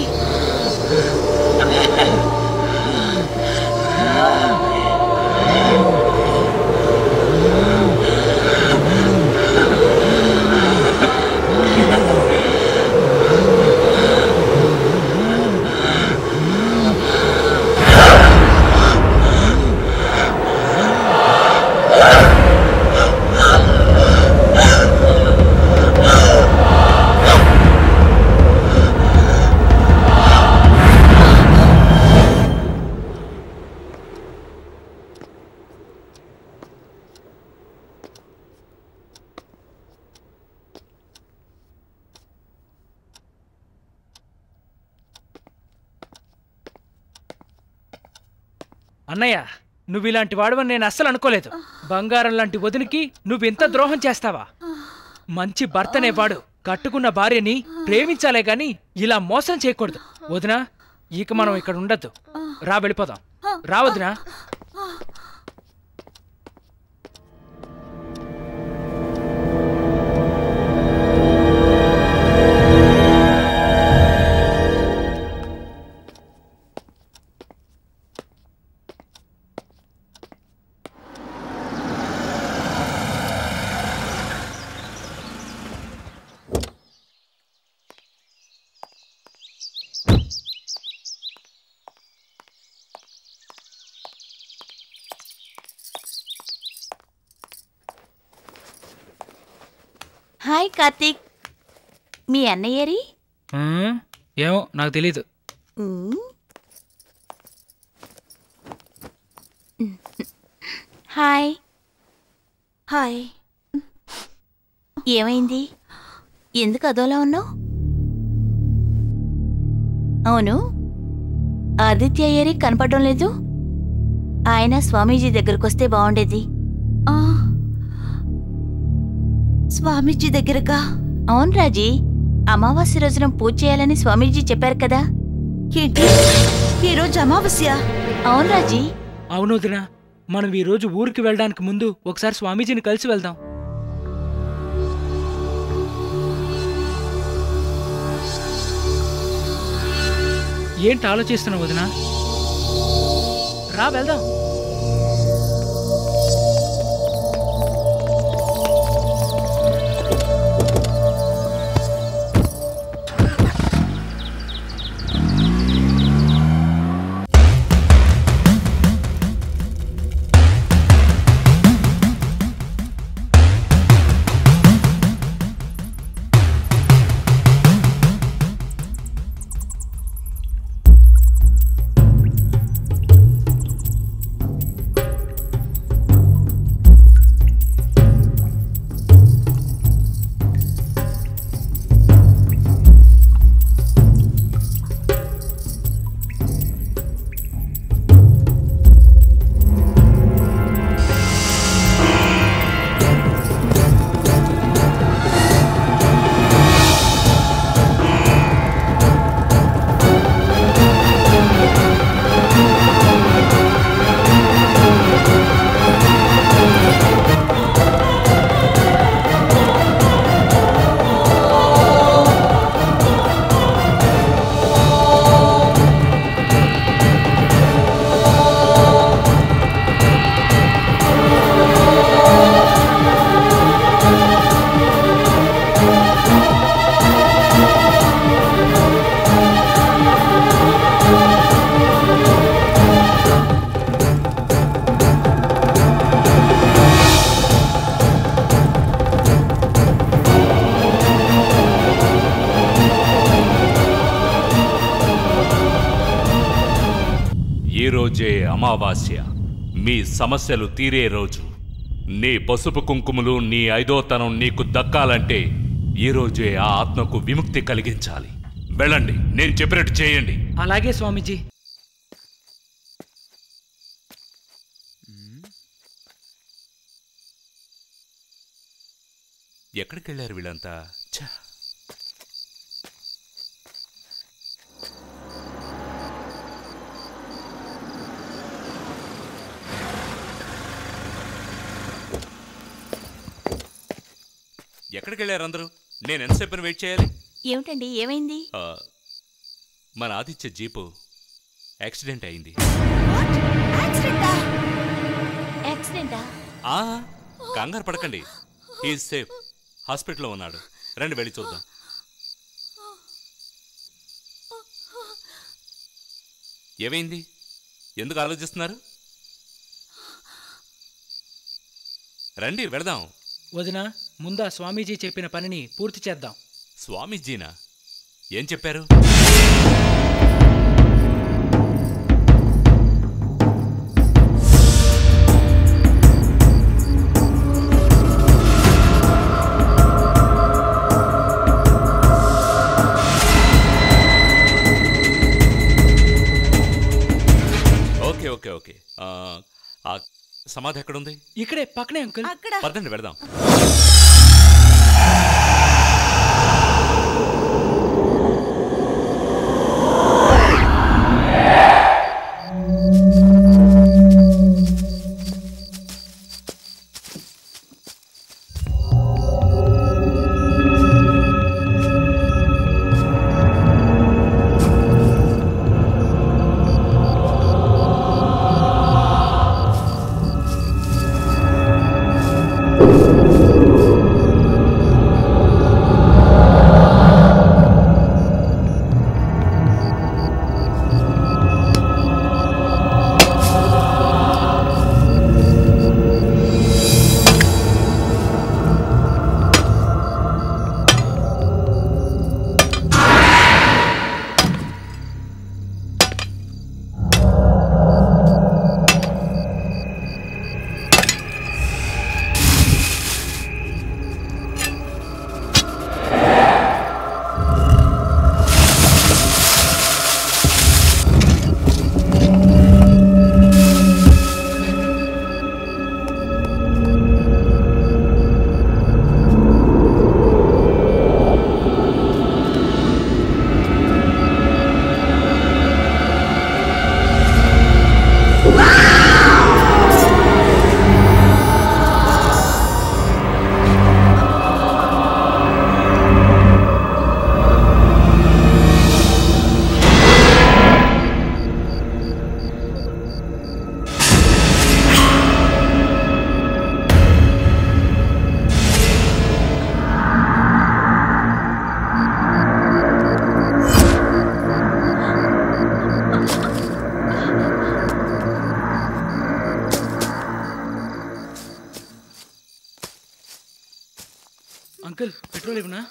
అన్నయ్య నువ్వు ఇలాంటి వాడవని నేను అస్సలు అనుకోలేదు. బంగారం లాంటి వదినికి నువ్వింత ద్రోహం చేస్తావా? మంచి భర్తనేవాడు కట్టుకున్న భార్యని ప్రేమించాలే గాని ఇలా మోసం చేయకూడదు. వదినా, ఇక మనం ఇక్కడ ఉండద్దు. రా వెళ్ళిపోదాం. రా వదినా. హాయ్ కార్తీక్, మీ అన్నయ్యరి? ఏమో నాకు తెలీదు. హాయ్. హాయ్. ఏమైంది? ఎందుకు అదోలా ఉన్నావు? అవును, ఆదిత్య అయ్యరి కనపడడం లేదు. ఆయన స్వామీజీ దగ్గరకొస్తే బాగుండేది. స్వామీజీ దగ్గరకా? అవును రాజీ, అమావాస్య రోజున పూజ చేయాలని స్వామీజీ చెప్పారు కదా. ఏంటి ఈరోజు అమావాస్య? అవును రాజీ. అవును వదినా, మనం ఈ రోజు ఊరికి వెళ్ళడానికి ముందు ఒకసారి స్వామీజీని కలిసి వెళ్దాం. ఏంటి ఆలోచిస్తున్నావు వదినా? రా వెళ్దాం. ఈరోజే అమావాస్య, మీ సమస్యలు తీరే రోజు. నీ పసుపు కుంకుమలు, నీ ఐదోతనం నీకు దక్కాలంటే ఈరోజే ఆ ఆత్మకు విముక్తి కలిగించాలి. వెళ్ళండి, నేను చెప్పినట్టు చేయండి. అలాగే స్వామీజీ. ఎక్కడికి వెళ్ళారు వీళ్ళంతా? ఎక్కడికి వెళ్ళారు అందరూ? నేను ఎంతసేపు వెయిట్ చేయాలి? ఏమిటండి, ఏమైంది? మన ఆదిత్య జీపు యాక్సిడెంట్ అయింది. కంగారు పడకండి, హీఈస్ సేఫ్. హాస్పిటల్లో ఉన్నాడు. రండి వెళ్ళి చూద్దాం. ఏమైంది? ఎందుకు ఆలోచిస్తున్నారు? రండి వెళదాం. వదినా, ముందా స్వామీజీ చెప్పిన పనిని పూర్తి చేద్దాం. స్వామీజీనా? ఏం చెప్పారు? Okay okay okay. సమాధి ఎక్కడుంది? ఇక్కడే పక్కనే అంకుల్. పదండి వెళదాం. అంకుల్ పెట్రోల్ ఇవ్వనా?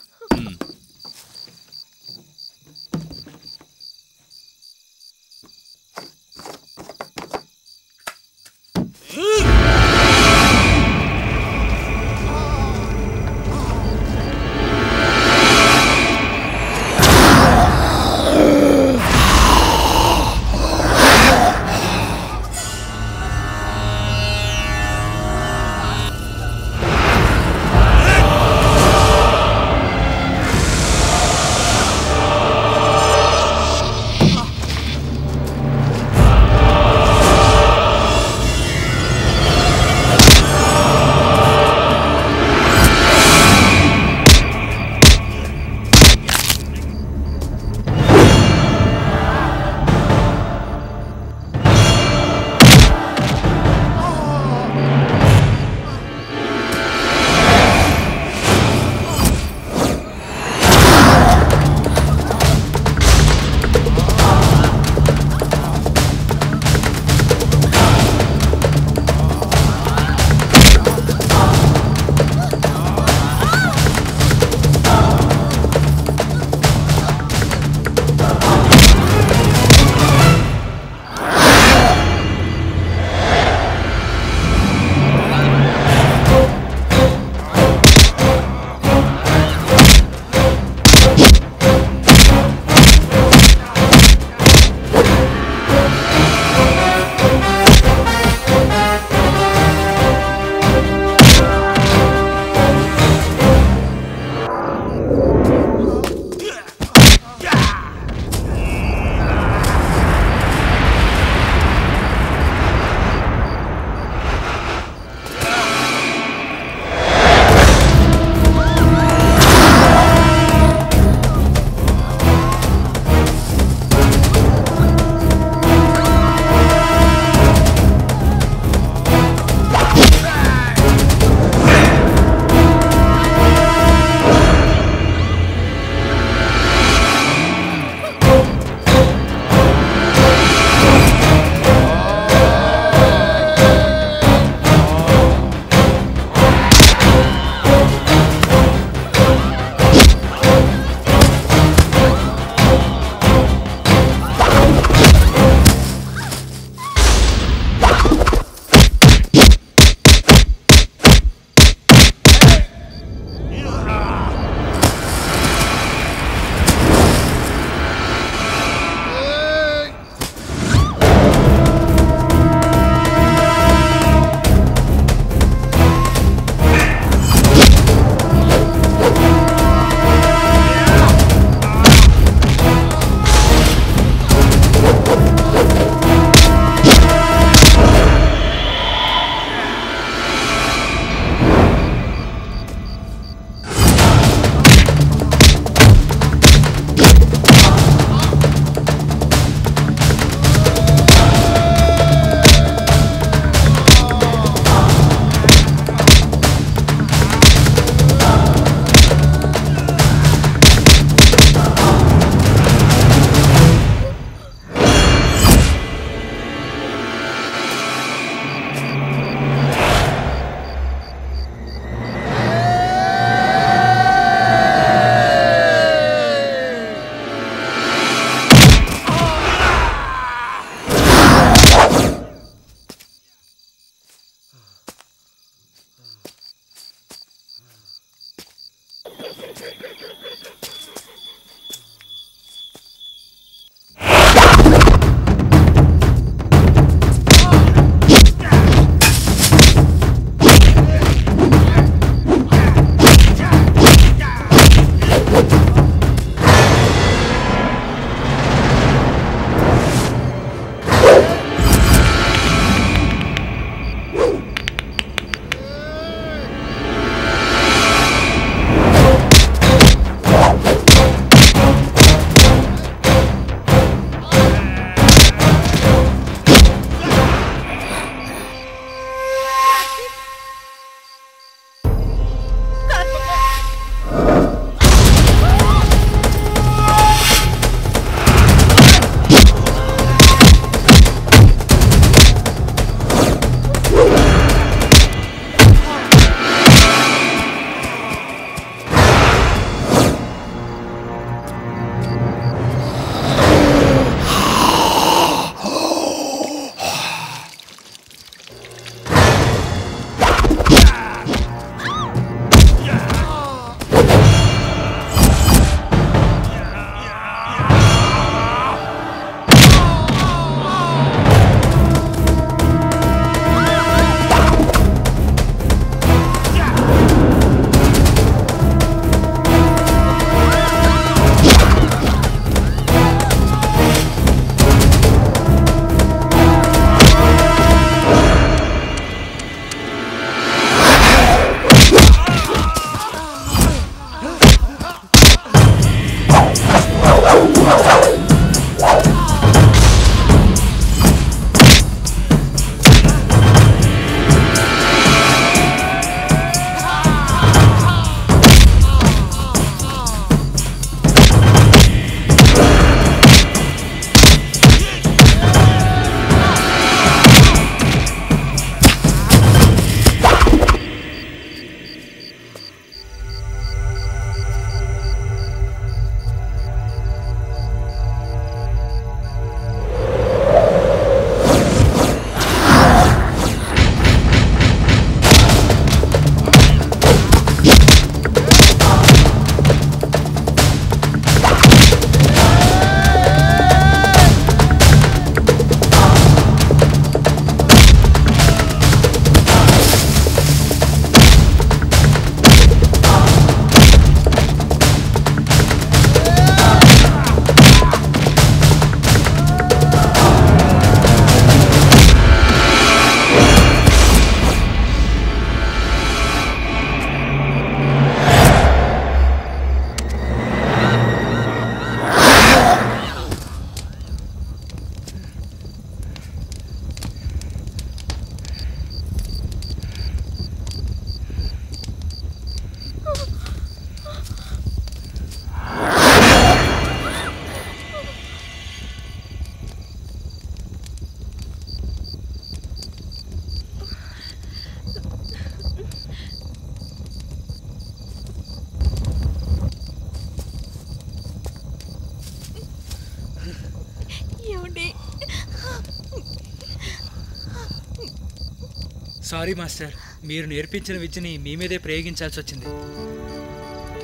సారీ మాస్టర్, మీరు నేర్పించిన విద్యని మీ మీదే ప్రయోగించాల్సి వచ్చింది.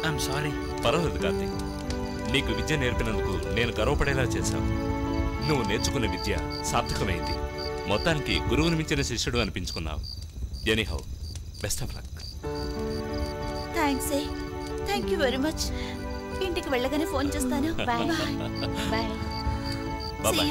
I'm sorry. పర్వాలేదు కార్తీక్, నీకు విద్య నేర్పినందుకు నేను గర్వపడేలా చేశాను. నువ్వు నేర్చుకున్న విద్య సార్థకమైంది. మొత్తానికి గురువుని మించిన శిష్యుడు అనిపించుకున్నావు. Anyhow, best of luck. Thanks. Thank you very much. ఇంటికి వెళ్ళగానే ఫోన్ చేస్తాను. Bye bye. బాయ్.